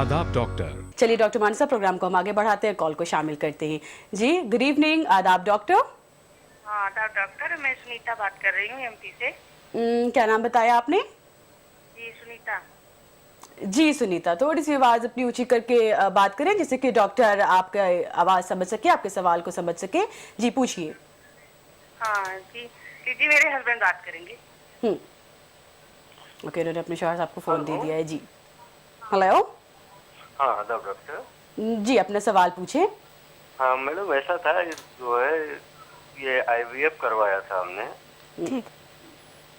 आदाब डॉक्टर। चलिए डॉक्टर मानसा, प्रोग्राम को हम आगे बढ़ाते हैं, कॉल को शामिल करते हैं। जी गुड इवनिंग, आदाब डॉक्टर। हाँ आदाब डॉक्टर, मैं सुनीता बात कर रही हूँ एमपी से। क्या नाम बताया आपने? जी सुनीता। जी सुनीता, थोड़ी सी आवाज अपनी ऊंची करके बात करें जिससे कि डॉक्टर आपका आवाज समझ सके, आपके सवाल को समझ सके। जी पूछिए। हाँ जी जी, मेरे हस्बैंड बात करेंगे। ओके, उन्होंने अपने शौहर साहब को फोन दे दिया है। जी हेलो। हाँ आदाब डॉक्टर। जी अपना सवाल पूछे। हाँ मैडम, ऐसा था जो है ये आईवीएफ करवाया था हमने। ठीक।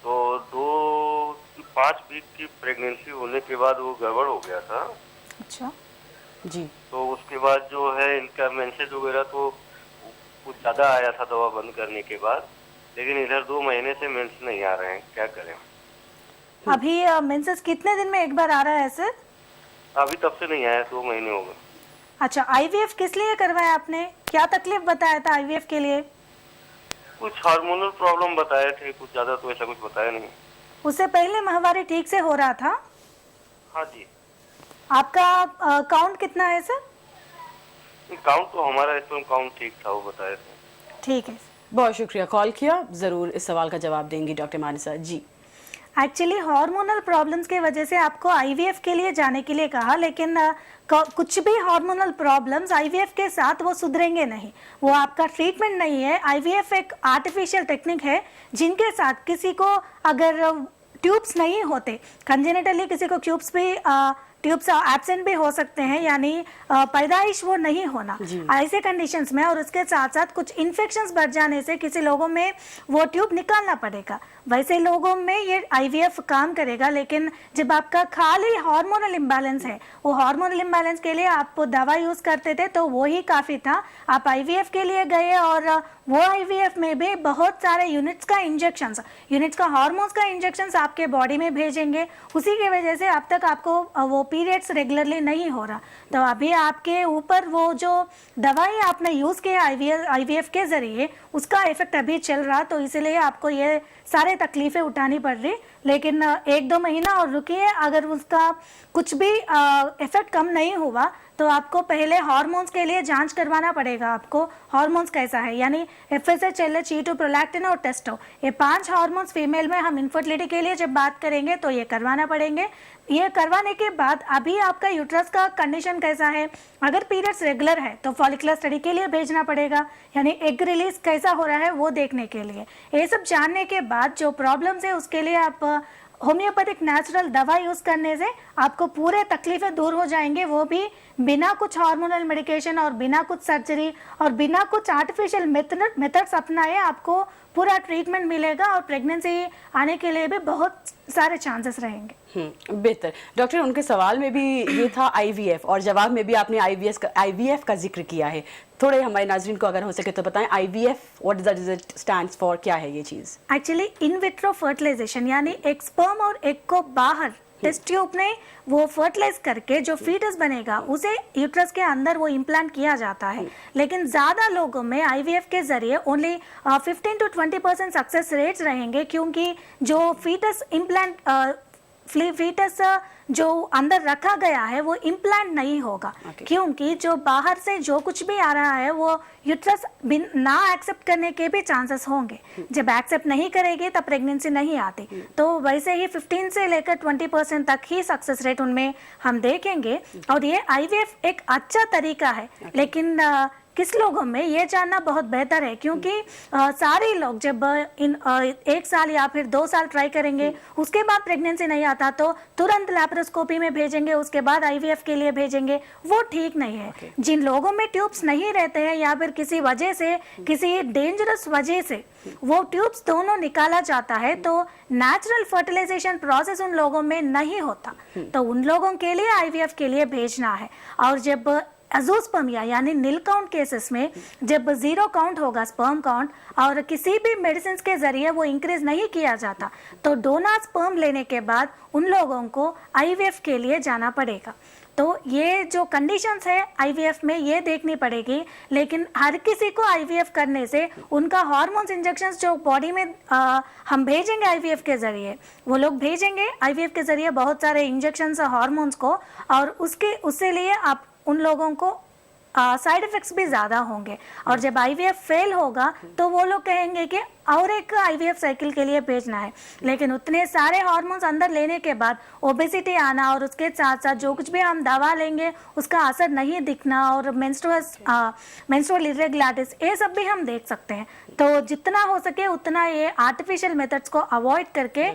तो 5 वीक की प्रेगनेंसी होने के बाद वो गड़बड़ हो गया था। अच्छा जी। तो उसके बाद जो है इनका मेंसेस वगैरह तो कुछ ज़्यादा आया था दवा बंद करने के बाद, लेकिन इधर 2 महीने से मेंस नहीं आ रहे हैं, क्या करें? अभी मेंसेस कितने दिन में एक बार आ रहा है सर? अभी तब से नहीं आया, 2 महीने हो गए। अच्छा, आईवीएफ किस लिए करवाया आपने? क्या तकलीफ बताया था आईवीएफ के लिए? कुछ हार्मोनल प्रॉब्लम बताए थे, कुछ ज़्यादा तो ऐसा कुछ बताया नहीं। उससे पहले माहवारी ठीक से हो रहा था? हाँ जी। आपका काउंट कितना है सर? काउंट तो हमारा स्पर्म काउंट ठीक था, वो बताए थे। ठीक है, बहुत शुक्रिया कॉल किया, जरूर इस सवाल का जवाब देंगी डॉक्टर मानसा जी। एक्चुअली हार्मोनल प्रॉब्लम्स की वजह से आपको आईवीएफ के लिए जाने के लिए कहा, लेकिन कुछ भी हार्मोनल प्रॉब्लम्स आईवीएफ के साथ वो सुधरेंगे नहीं, वो आपका ट्रीटमेंट नहीं है। आईवीएफ एक आर्टिफिशियल टेक्निक है जिनके साथ किसी को अगर ट्यूब्स नहीं होते, कंजेनिटली किसी को ट्यूब्स एब्सेंट भी हो सकते हैं, यानी पैदाइश वो नहीं होना ऐसे कंडीशंस में, और उसके साथ साथ कुछ इन्फेक्शंस बढ़ जाने से किसी लोगों में वो ट्यूब निकालना पड़ेगा। वैसे लोगों में ये आईवीएफ काम करेगा, लेकिन जब आपका खाली हार्मोनल इम्बैलेंस है, वो हार्मोनल इम्बैलेंस के लिए आप दवा यूज करते थे तो वो ही काफ़ी था। आप आईवीएफ के लिए गए और वो आईवीएफ में भी बहुत सारे यूनिट्स का हार्मोन्स का इंजेक्शंस आपके बॉडी में भेजेंगे, उसी की वजह से अब तक आपको वो पीरियड्स रेगुलरली नहीं हो रहा। तो अभी आपके ऊपर वो जो दवाई आपने यूज़ किया आईवीएफ के ज़रिए, उसका इफेक्ट अभी चल रहा, तो इसीलिए आपको ये सारे तकलीफ़ें उठानी पड़ रही। लेकिन 1-2 महीना और रुकिए, अगर उसका कुछ भी इफेक्ट कम नहीं हुआ तो आपको पहले हार्मोन्स के लिए जांच करवाना पड़ेगा। आपको हार्मोन्स कैसा है, यानी एफएसएच, एलएच, E2, प्रोलैक्टिन और टेस्टो, ये 5 हार्मोन्स फीमेल में हम इनफर्टिलिटी के लिए जब बात करेंगे तो ये करवाना पड़ेंगे। ये करवाने के बाद अभी आपका यूट्रस का कंडीशन कैसा है, अगर पीरियड्स रेगुलर है तो फॉलिकुलर स्टडी के लिए भेजना पड़ेगा, यानी एग रिलीज कैसा हो रहा है वो देखने के लिए। ये सब जानने के बाद जो प्रॉब्लम्स है उसके लिए आप होम्योपैथिक नेचुरल दवा यूज करने से आपको पूरे तकलीफें दूर हो जाएंगे, वो भी बिना कुछ हार्मोनल मेडिकेशन और बिना कुछ सर्जरी और बिना कुछ आर्टिफिशियल मेथड्स अपनाए आपको पूरा ट्रीटमेंट मिलेगा, और प्रेगनेंसी आने के लिए भी बहुत सारे चांसेस रहेंगे। बेहतर डॉक्टर, उनके सवाल में भी ये था आईवीएफ, और जवाब में भी आपने आईवीएफ का जिक्र किया है। थोड़े हमारे नाज़रीन को अगर हो सके तो बताएं, IVF what does it stands for, क्या है ये चीज़? एक्चुअली इन विट्रो फर्टिलाइजेशन, यानी एक स्पर्म और एग को बाहर टेस्ट ट्यूब में वो फर्टिलाइज करके जो फीटस बनेगा उसे यूट्रस के अंदर वो इम्प्लांट किया जाता है। लेकिन ज़्यादा लोगों में आईवीएफ के जरिए ओनली 15 to 20% सक्सेस रेट्स रहेंगे, क्योंकि जो फीटस जो अंदर रखा गया है वो इम्प्लांट नहीं होगा। क्योंकि जो बाहर से जो कुछ भी आ रहा है वो यूट्रस ना एक्सेप्ट करने के भी चांसेस होंगे। जब एक्सेप्ट नहीं करेगी तब प्रेगनेंसी नहीं आती। तो वैसे ही 15 से लेकर 20% तक ही सक्सेस रेट उनमें हम देखेंगे, और ये आईवीएफ एक अच्छा तरीका है। लेकिन किस लोगों में ये जानना बहुत बेहतर है, क्योंकि सारे लोग जब 1 साल या फिर 2 साल ट्राई करेंगे, उसके बाद प्रेगनेंसी नहीं आता तो तुरंत लैप्रोस्कोपी में भेजेंगे, उसके बाद आईवीएफ के लिए भेजेंगे, वो ठीक नहीं है। जिन लोगों में ट्यूब्स नहीं रहते हैं या फिर किसी वजह से, किसी डेंजरस वजह से वो ट्यूब्स दोनों निकाला जाता है, तो नेचुरल फर्टिलाइजेशन प्रोसेस उन लोगों में नहीं होता, तो उन लोगों के लिए आईवीएफ के लिए भेजना है। और जब अजोस्पर्मिया यानी नील काउंट केसेस में जब 0 काउंट होगा स्पर्म काउंट, और किसी भी मेडिसिन के जरिए वो इंक्रीज नहीं किया जाता, तो डोनर स्पर्म लेने के बाद उन लोगों को आईवीएफ के लिए जाना पड़ेगा। तो ये जो कंडीशंस है आईवीएफ में ये देखनी पड़ेगी। लेकिन हर किसी को आईवीएफ करने से उनका हार्मोन्स इंजेक्शंस जो बॉडी में हम भेजेंगे आईवीएफ के ज़रिए, वो लोग भेजेंगे आईवीएफ के ज़रिए बहुत सारे इंजेक्शंस हार्मोन्स को, और उससे लिए आप उन लोगों को साइड इफ़ेक्ट्स भी ज़्यादा होंगे। और जब आईवीएफ फेल होगा तो वो लोग कहेंगे कि और एक आईवीएफ साइकिल के लिए भेजना है। लेकिन उतने सारे हार्मोन्स अंदर लेने के बाद ओबेसिटी आना और उसके साथ साथ जो कुछ भी हम दवा लेंगे उसका असर नहीं दिखना और मेंस्ट्रुअल इरेगुलरिटीज, ये सब भी हम देख सकते हैं। तो जितना हो सके उतना ये आर्टिफिशियल मेथड्स को अवॉइड करके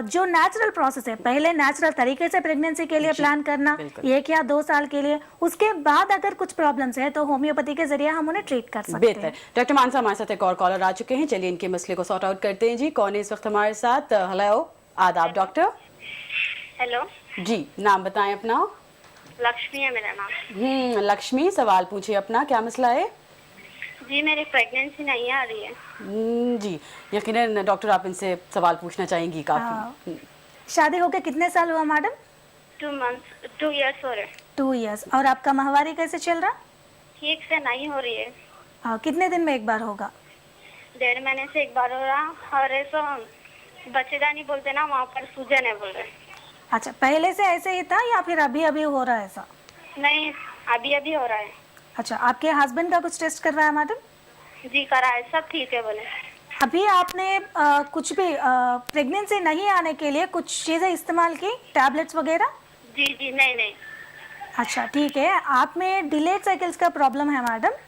जो नेचुरल प्रोसेस है, पहले नेचुरल तरीके से प्रेगनेंसी के लिए प्लान करना 1 या 2 साल के लिए, उसके बाद अगर कुछ प्रॉब्लम्स है तो होम्योपैथी के जरिए हम उन्हें ट्रीट कर सकते हैं। बेहतर। डॉक्टर मानसा, हमारे साथ एक और कॉलर आ चुके हैं, चलिए इनके मसले को सॉर्ट आउट करते हैं जी। कौन है इस वक्त हमारे साथ? हेलो, आदाब डॉक्टर। हेलो जी, नाम बताएं अपना। लक्ष्मी है मेरा नाम। लक्ष्मी, सवाल पूछिए अपना, क्या मसला है? जी मेरी प्रेगनेंसी नहीं आ रही है। जी, यकीनन डॉक्टर आप इनसे सवाल पूछना चाहेंगी काफी। शादी होके कितने साल हुआ मैडम? 2 इयर्स हो रहे। 2 इयर्स। और आपका माहवारी कैसे चल रहा? ठीक से नहीं हो रही है। कितने दिन में एक बार होगा? 1.5 महीने से एक बार हो रहा। और ऐसा बच्चेदानी बोलते ना, वहाँ पर सूजन है बोल रहे। अच्छा, पहले से ऐसे ही था या फिर अभी अभी हो रहा है ऐसा? नहीं, अभी अभी हो रहा है। अच्छा, आपके हस्बैंड का कुछ टेस्ट करवाया मैडम? जी करा है, सब ठीक है बोले। अभी आपने कुछ भी प्रेगनेंसी नहीं आने के लिए कुछ चीज़ें इस्तेमाल की, टैबलेट्स वगैरह? जी नहीं। अच्छा ठीक है। आप में डिलेड साइकिल्स का प्रॉब्लम है मैडम?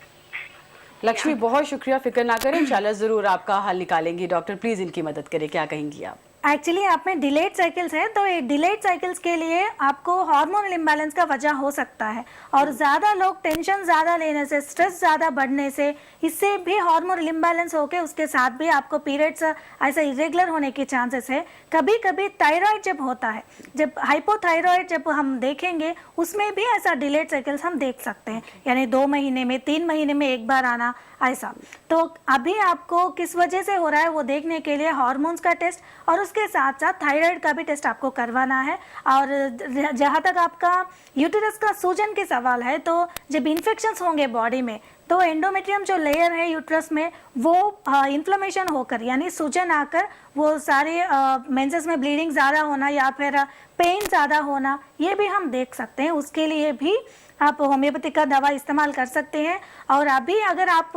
लक्ष्मी, बहुत शुक्रिया, फिक्र ना करें, इंशाल्लाह जरूर आपका हल निकालेंगी। डॉक्टर प्लीज इनकी मदद करें, क्या कहेंगी आप? एक्चुअली आप में डिलेड साइकिल्स है, तो ये डिलेड साइकिल्स के लिए आपको हार्मोनल इम्बैलेंस का वजह हो सकता है। और ज़्यादा लोग टेंशन ज़्यादा लेने से, स्ट्रेस ज़्यादा बढ़ने से, इससे भी हार्मोनल इम्बैलेंस होके उसके साथ भी आपको पीरियड्स ऐसा इरेगुलर होने के चांसेस है। कभी कभी थायराइड जब होता है, जब हाइपोथायराइड जब हम देखेंगे उसमें भी ऐसा डिलेड साइकिल्स हम देख सकते हैं, यानी 2 महीने में, 3 महीने में एक बार आना ऐसा। तो अभी आपको किस वजह से हो रहा है वो देखने के लिए हार्मोन्स का टेस्ट और उसके साथ साथ थायराइड का भी टेस्ट आपको करवाना है। और जहाँ तक आपका यूटेरस का सूजन के सवाल है, तो जब इन्फेक्शंस होंगे बॉडी में तो एंडोमेट्रियम जो लेयर है यूट्रस में वो इन्फ्लेमेशन होकर, यानी सूजन आकर वो सारे मेंसेस में ब्लीडिंग ज़्यादा होना या फिर पेन ज़्यादा होना, ये भी हम देख सकते हैं। उसके लिए भी आप होम्योपैथी का दवा इस्तेमाल कर सकते हैं। और अभी अगर आप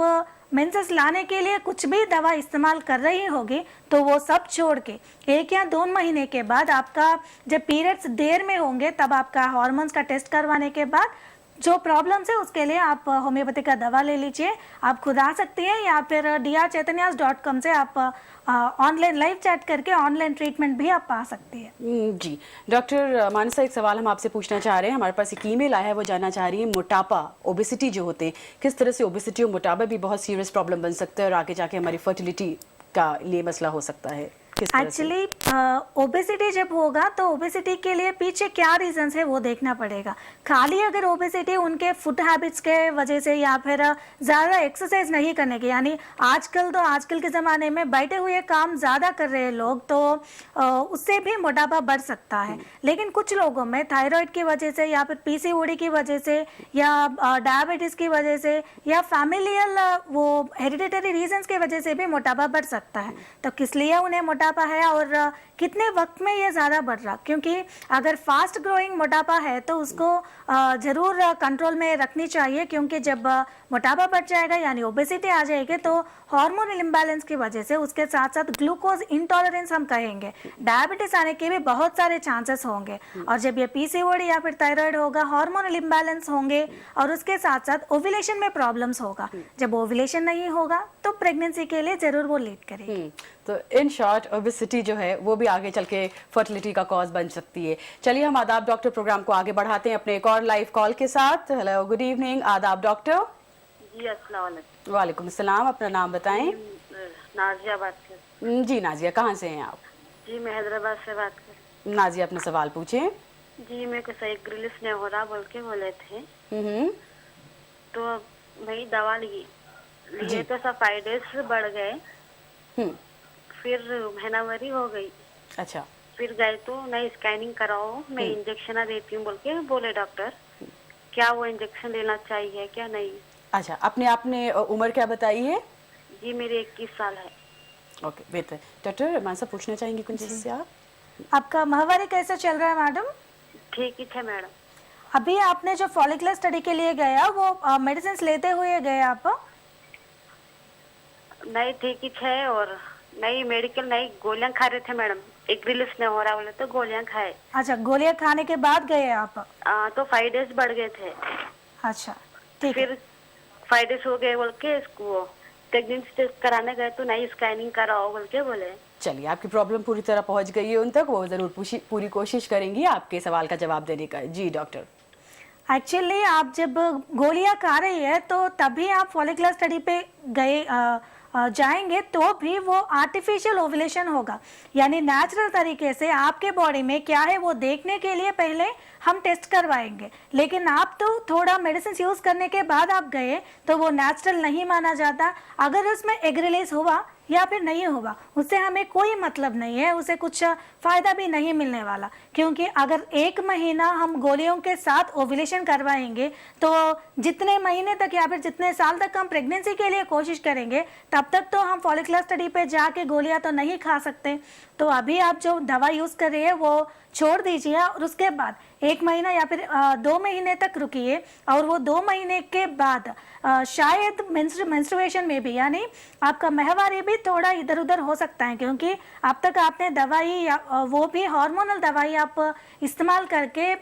मेंसेस लाने के लिए कुछ भी दवा इस्तेमाल कर रही होगी तो वो सब छोड़ के 1 या 2 महीने के बाद आपका जब पीरियड्स देर में होंगे तब आपका हार्मोन्स का टेस्ट करवाने के बाद जो प्रॉब्लम्स है उसके लिए आप होम्योपैथी का दवा ले लीजिए। आप खुद आ सकती हैं या फिर drchaitanyas.com से आप ऑनलाइन लाइव चैट करके ऑनलाइन ट्रीटमेंट भी आप पा सकती है। जी डॉक्टर मानसा, एक सवाल हम आपसे पूछना चाह रहे हैं। हमारे पास एक ईमेल आया है, वो जानना चाह रही है मोटापा, ओबेसिटी जो होते हैं, किस तरह से ओबेसिटी और मोटापा भी बहुत सीरियस प्रॉब्लम बन सकता है और आगे जाके हमारी फर्टिलिटी का लिए मसला हो सकता है। एक्चुअली ओबेसिटी जब होगा तो ओबेसिटी के लिए पीछे क्या रीजंस है वो देखना पड़ेगा। खाली अगर ओबेसिटी उनके फूड हैबिट्स के वजह से या फिर ज़्यादा एक्सरसाइज नहीं करने के, यानी आजकल के ज़माने में बैठे हुए काम ज़्यादा कर रहे हैं लोग, तो उससे भी मोटापा बढ़ सकता है। लेकिन कुछ लोगों में थायराइड की वजह से या फिर पीसीओडी की वजह से या डायबिटीज़ की वजह से या फैमिलियल वो हेरिडिटरी रीजंस की वजह से भी मोटापा बढ़ सकता है। तो किस लिए उन्हें मोटापा है और कितने वक्त में ये ज़्यादा बढ़ रहा, क्योंकि अगर फास्ट ग्रोइंग मोटापा है तो उसको ज़रूर कंट्रोल में रखनी चाहिए, क्योंकि जब मोटापा बढ़ जाएगा यानी ओबेसिटी आ जाएगी तो हार्मोनल इम्बैलेंस की वजह से उसके साथ साथ ग्लूकोज इंटॉलरेंस हम कहेंगे, डायबिटीज आने के भी बहुत सारे चांसेस होंगे। और जब ये पीसीओडी या फिर थायराइड होगा, हार्मोनल इम्बैलेंस होंगे और उसके साथ साथ ओव्यूलेशन में प्रॉब्लम्स होगा। जब ओव्यूलेशन नहीं होगा तो प्रेगनेंसी के लिए ज़रूर वो लीड करेगी। तो इन शॉर्ट ओबेसिटी जो है वो भी आगे चल के फर्टिलिटी का कॉज बन सकती है। चलिए हम आदाब डॉक्टर प्रोग्राम को आगे बढ़ाते हैं अपने एक और लाइव कॉल के साथ। हेलो, गुड इवनिंग, आदाब डॉक्टर। जी अस्सलाम वालेकुम। वालेकुम सलाम, अपना नाम बताएं। नाजिया बात कर। जी नाजिया, कहाँ से हैं आप? जी मैं हैदराबाद से बात कर। नाजिया, अपना सवाल पूछें। जी मेरे को सही रिलीज नहीं हो रहा बोल के बोले थे, तो वही दवा लिए तो सब 5 days बढ़ गए, फिर महीनावारी हो गई। अच्छा, फिर गए तो नहीं स्कैनिंग कराओ, मैं इंजेक्शन देती हूँ बोल के बोले डॉक्टर। क्या वो इंजेक्शन लेना चाहिए क्या नहीं? अच्छा, आपने उम्र क्या बताई है? जी मेरे 21 साल है। ओके, बेहतर। डॉक्टर मानसा पूछना चाहेंगी कुछ इससे आप? आपका माहवारी कैसा चल रहा है मैडम? ठीक ही है मैडम। अभी आपने जो फॉलिकुलर स्टडी के लिए गया वो मेडिसिन लेते हुए गए आप? नहीं ठीक ही है, और नहीं मेडिकल नहीं, गोलियां खा रहे थे मैडम। एक रिलीज नहीं हो रहा बोले तो गोलियां खाए। अच्छा, गोलियां खाने के बाद गए आप? तो 5 डेज बढ़ गए थे। अच्छा, ठीक है। फिर 5 डेज हो गए बोल के इसको प्रेगनेंसी टेस्ट कराने गए तो नहीं स्कैनिंग कराओ बोल के बोले। चलिए, आपकी प्रॉब्लम पूरी तरह पहुंच गई है उन तक, वो जरूर पूरी कोशिश करेंगी आपके सवाल का जवाब देने का। जी डॉक्टर। एक्चुअली आप जब गोलियां खा रही है तो तभी आप फॉलिकुलर स्टडी पे गए जाएंगे तो भी वो आर्टिफिशियल ओव्यूलेशन होगा, यानी नेचुरल तरीके से आपके बॉडी में क्या है वो देखने के लिए पहले हम टेस्ट करवाएंगे। लेकिन आप तो थोड़ा मेडिसिन यूज करने के बाद आप गए तो वो नेचुरल नहीं माना जाता। अगर उसमें एग रिलीज हुआ या फिर नहीं हुआ उससे हमें कोई मतलब नहीं है, उसे कुछ फायदा भी नहीं मिलने वाला, क्योंकि अगर 1 महीना हम गोलियों के साथ ओव्यूलेशन करवाएंगे तो जितने महीने तक या फिर जितने साल तक हम प्रेगनेंसी के लिए कोशिश करेंगे तब तक तो हम फॉलिकुलर स्टडी पे जाके गोलियां तो नहीं खा सकते। तो अभी आप जो दवा यूज कर रही है वो छोड़ दीजिए और उसके बाद 1 महीना या फिर 2 महीने तक रुकिए, और वो 2 महीने के बाद शायद मेंस्ट्रुएशन में भी, यानी आपका माहवारी भी थोड़ा इधर उधर हो सकता है, क्योंकि अब तक आपने दवाई या वो भी हार्मोनल दवाई आप इस्तेमाल करके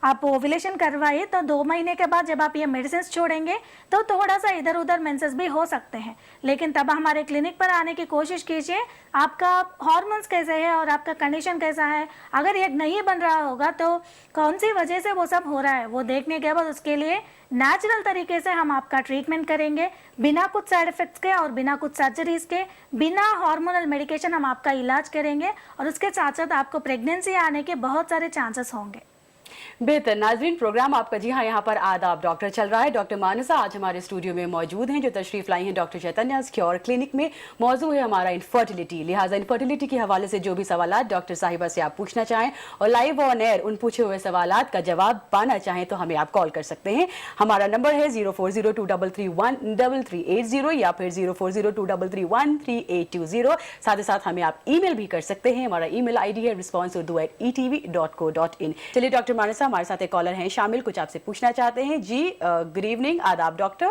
आप ओव्यूलेशन करवाइए। तो 2 महीने के बाद जब आप ये मेडिसिन छोड़ेंगे तो थोड़ा सा इधर उधर मेंसेस भी हो सकते हैं, लेकिन तब हमारे क्लिनिक पर आने की कोशिश कीजिए। आपका हार्मोन्स कैसे है और आपका कंडीशन कैसा है, अगर ये नहीं बन रहा होगा तो कौन सी वजह से वो सब हो रहा है वो देखने के बाद उसके लिए नेचुरल तरीके से हम आपका ट्रीटमेंट करेंगे, बिना कुछ साइड इफेक्ट्स के और बिना कुछ सर्जरीज के, बिना हार्मोनल मेडिकेशन हम आपका इलाज करेंगे, और उसके साथ साथ आपको प्रेगनेंसी आने के बहुत सारे चांसेस होंगे। बेहतर। नाजरीन, प्रोग्राम आपका जी हाँ यहाँ पर आदाब डॉक्टर चल रहा है। डॉक्टर मानसा आज हमारे स्टूडियो में मौजूद हैं, जो तशरीफ लाई हैं डॉक्टर चैतन्य क्योर क्लिनिक में। मौजू है हमारा इनफर्टिलिटी, लिहाजा इनफर्टिलिटी के हवाले से जो भी सवाल डॉक्टर साहिबा से आप पूछना चाहें और लाइव ऑन एयर उन पूछे हुए सवाल का जवाब पाना चाहें तो हमें आप कॉल कर सकते हैं। हमारा नंबर है 0402331380 या फिर 0402331380। साथ ही साथ हमें आप ईमेल भी कर सकते हैं, हमारा ईमेल ID है response@etv.co.in। चलिए डॉक्टर मानसा, हमारे साथ एक कॉलर हैं शामिल, कुछ आपसे पूछना चाहते हैं। जी गुड इवनिंग, आदाब doctor.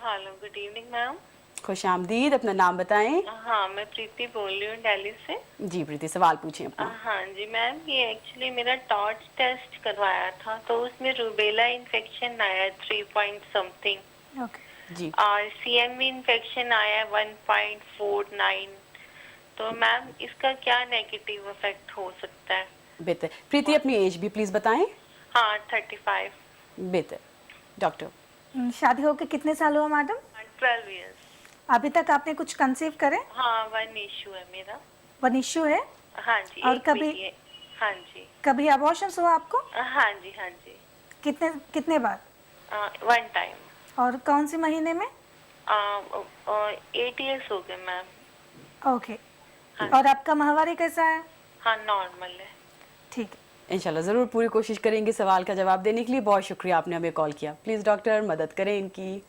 Hello, good evening ma'am. खुश आमदीद, अपना नाम बताएं। हाँ, मैं प्रीति बोल रही हूँ दिल्ली से। जी प्रीति, सवाल पूछें अपना। हाँ जी मैम, ये एक्चुअली मेरा टॉर्च टेस्ट करवाया था तो उसमें रूबेला इन्फेक्शन आया 3 पॉइंट समथिंग, जी, और CMV इन्फेक्शन आया 1.49। तो मैम इसका क्या नेगेटिव इफेक्ट हो सकता है? बेहतर। प्रीति, अपनी एज भी प्लीज बताएं। हाँ, 35। बेहतर। डॉक्टर, शादी होकर कितने साल हुआ मैडम? 12 इयर्स। अभी तक आपने कुछ कंसीव करे? हाँ, 1 इशू है मेरा। 1 इश्यू है? हाँ जी। और एक कभी बेटी है। हाँ जी। कभी अबॉर्शन हुआ आपको? हाँ जी, हाँ जी। कितने बार? 1 टाइम। और कौन सी महीने में? 8 इयर्स हो गए मैम। ओके। और आपका माहवारी कैसा है? हाँ, नॉर्मल है। ठीक है, इंशाल्लाह जरूर पूरी कोशिश करेंगे सवाल का जवाब देने के लिए। बहुत शुक्रिया, आपने हमें कॉल किया। प्लीज डॉक्टर मदद करें इनकी।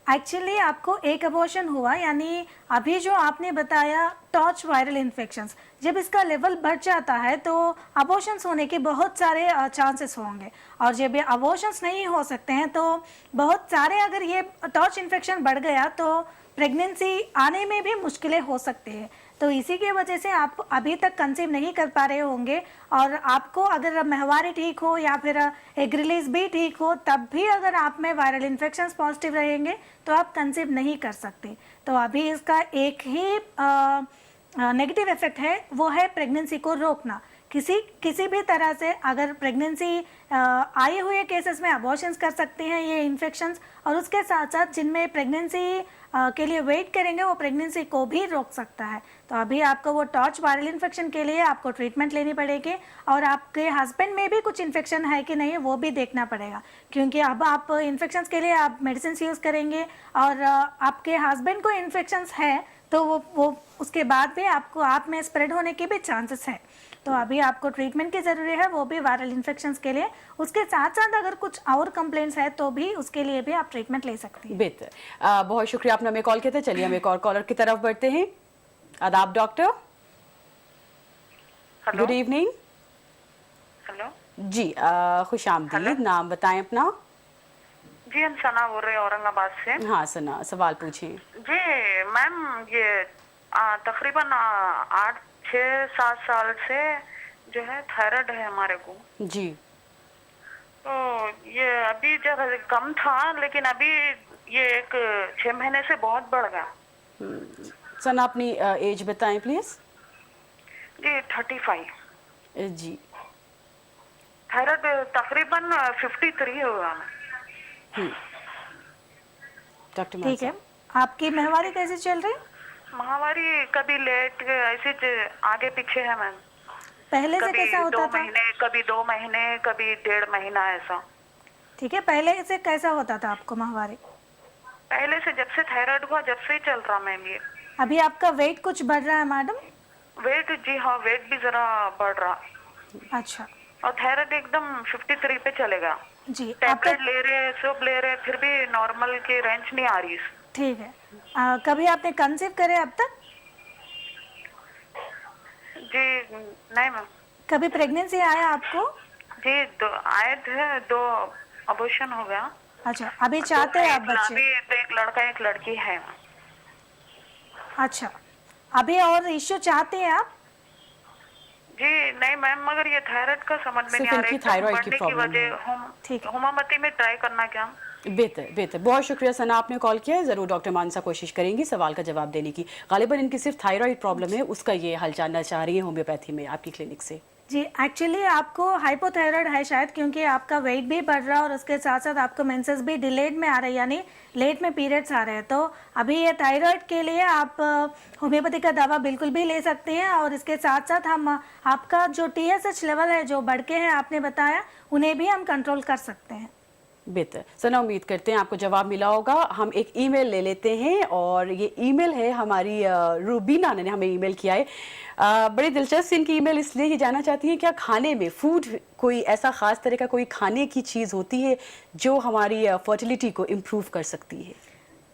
एक्चुअली आपको एक अबॉर्शन हुआ, यानी अभी जो आपने बताया टॉर्च वायरल इन्फेक्शंस, जब इसका लेवल बढ़ जाता है तो अबॉर्शंस होने के बहुत सारे चांसेस होंगे, और जब ये अबॉर्शंस नहीं हो सकते हैं तो बहुत सारे, अगर ये टॉर्च इन्फेक्शन बढ़ गया तो प्रेगनेंसी आने में भी मुश्किलें हो सकती है। तो इसी की वजह से आप अभी तक कंसीव नहीं कर पा रहे होंगे, और आपको अगर माहवारी ठीक हो या फिर एग रिलीज भी ठीक हो तब भी अगर आप में वायरल इन्फेक्शंस पॉजिटिव रहेंगे तो आप कंसीव नहीं कर सकते। तो अभी इसका एक ही नेगेटिव इफेक्ट है, वो है प्रेगनेंसी को रोकना। किसी भी तरह से अगर प्रेगनेंसी आए हुए केसेस में अबॉर्शंस कर सकते हैं ये इन्फेक्शंस, और उसके साथ साथ जिनमें प्रेगनेंसी के लिए वेट करेंगे वो प्रेगनेंसी को भी रोक सकता है। तो अभी आपको वो टॉर्च वायरल इन्फेक्शन के लिए आपको ट्रीटमेंट लेनी पड़ेगी, और आपके हस्बैंड में भी कुछ इन्फेक्शन है कि नहीं वो भी देखना पड़ेगा, क्योंकि अब आप इन्फेक्शंस के लिए आप मेडिसिन यूज़ करेंगे और आपके हस्बैंड को इन्फेक्शंस है तो वो उसके बाद भी आपको आप में स्प्रेड होने के भी चांसेस है। तो अभी आपको ट्रीटमेंट की ज़रूरी है, वो भी वायरल इन्फेक्शंस के लिए। उसके साथ साथ अगर कुछ और कंप्लेंट्स है तो भी उसके लिए भी आप ट्रीटमेंट ले सकती हैं। बेहतर, बहुत शुक्रिया आपने हमें कॉल किया था। चलिए हम एक और कॉलर की तरफ बढ़ते हैं। आदाब doctor. Hello. Good evening. Hello जी, खुश आमदीद। नाम बताएं अपना। जी, हम सना बोल रहे हैं औरंगाबाद से। हाँ सना, सवाल पूछें। जी मैम, ये तकरीबन 8-6-7 साल से जो है थायराइड है हमारे को। जी, तो ये अभी जब कम था, लेकिन अभी ये 6 महीने से बहुत बढ़ गया। सना अपनी एज बताएं प्लीज। जी 35। जी, थायराइड तकरीबन 53 होगा। डॉक्टर ठीक है, आपकी माहवारी कैसे चल रही? माहवारी कभी लेट ऐसे आगे पीछे है मैम। पहले से कभी कैसा 2 होता था? महीने, कभी 2 महीने, कभी 1.5 महीना ऐसा। ठीक है, पहले से कैसा होता था आपको माहवारी? पहले से, जब से थायराइड हुआ जब से ही चल रहा मैम ये। अभी आपका वेट कुछ बढ़ रहा है मैडम? वेट, जी हाँ, वेट भी जरा बढ़ रहा। अच्छा और थायराइड एकदम 53 पे चलेगा। जी, आपका टैबलेट ले रहे हैं, सब ले रहे हैं, फिर भी नॉर्मल की रेंज नहीं आ रही। ठीक है। कभी आपने कंसीव करे अब तक? जी नहीं मैम। कभी प्रेगनेंसी आया आपको? जी आए थे, 2 अबॉर्शन हो गया। अच्छा, अभी चाहते हैं आप बच्चे? अभी तो एक लड़का एक लड़की है। अच्छा, अभी और इश्यू चाहते हैं आप? जी नहीं मैम, मगर ये थायराइड का समझ में सिर्फ नहीं आ इनकी रहा थायराइड की बढ़ने की प्रॉब्लम है। वजह। ठीक है। होम्योपैथी में ट्राई करना क्या? बेहतर बेहतर, बहुत शुक्रिया सना, आपने कॉल किया है। ज़रूर डॉक्टर मानसा कोशिश करेंगी सवाल का जवाब देने की। गालिबन इनकी सिर्फ थायराइड प्रॉब्लम है, उसका ये हल जानना चाह रही है होम्योपैथी में आपकी क्लिनिक से। जी, एक्चुअली आपको हाइपोथायराइड है शायद, क्योंकि आपका वेट भी बढ़ रहा है और उसके साथ साथ आपको मेंसेस भी डिलेड में आ रहे हैं, यानी लेट में पीरियड्स आ रहे हैं। तो अभी ये थायराइड के लिए आप होम्योपैथी का दवा बिल्कुल भी ले सकते हैं, और इसके साथ साथ हम आपका जो TSH लेवल है जो बढ़ के है आपने बताया, उन्हें भी हम कंट्रोल कर सकते हैं। बेहतर सना, उम्मीद करते हैं आपको जवाब मिला होगा। हम एक ईमेल ले लेते हैं, और ये ईमेल है हमारी रूबीना ने हमें ईमेल किया है। बड़ी दिलचस्प इनकी ईमेल इसलिए ये जानना चाहती हैं क्या खाने में फूड कोई ऐसा ख़ास तरह का कोई खाने की चीज़ होती है जो हमारी फर्टिलिटी को इम्प्रूव कर सकती है?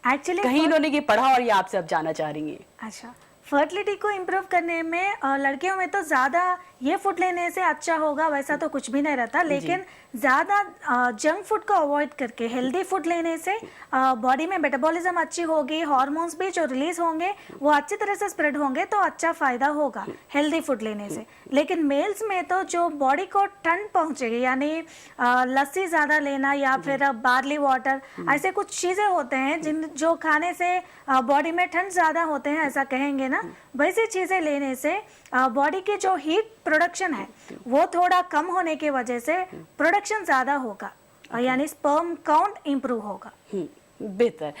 एक्चुअली कहीं इन्होंने ये पढ़ा और ये आपसे अब जानना चाह रही हैं। अच्छा, फर्टिलिटी को इम्प्रूव करने में लड़कियों में तो ज़्यादा ये फूड लेने से अच्छा होगा वैसा तो कुछ भी नहीं रहता, लेकिन ज़्यादा जंक फूड को अवॉइड करके हेल्दी फूड लेने से बॉडी में मेटाबॉलिज्म अच्छी होगी, हार्मोन्स भी जो रिलीज होंगे वो अच्छी तरह से स्प्रेड होंगे, तो अच्छा फ़ायदा होगा हेल्दी फूड लेने से। लेकिन मेल्स में तो जो बॉडी को ठंड पहुँचेगी, यानी लस्सी ज़्यादा लेना या फिर बार्ली वाटर, ऐसे कुछ चीज़ें होते हैं जो खाने से बॉडी में ठंड ज़्यादा होते हैं ऐसा कहेंगे ना, वैसी चीज़ें लेने से बॉडी की जो हीट प्रोडक्शन है वो थोड़ा कम होने की वजह से प्रोडक्शन ज़्यादा होगा, यानी स्पर्म काउंट इम्प्रूव होगा। बेहतर।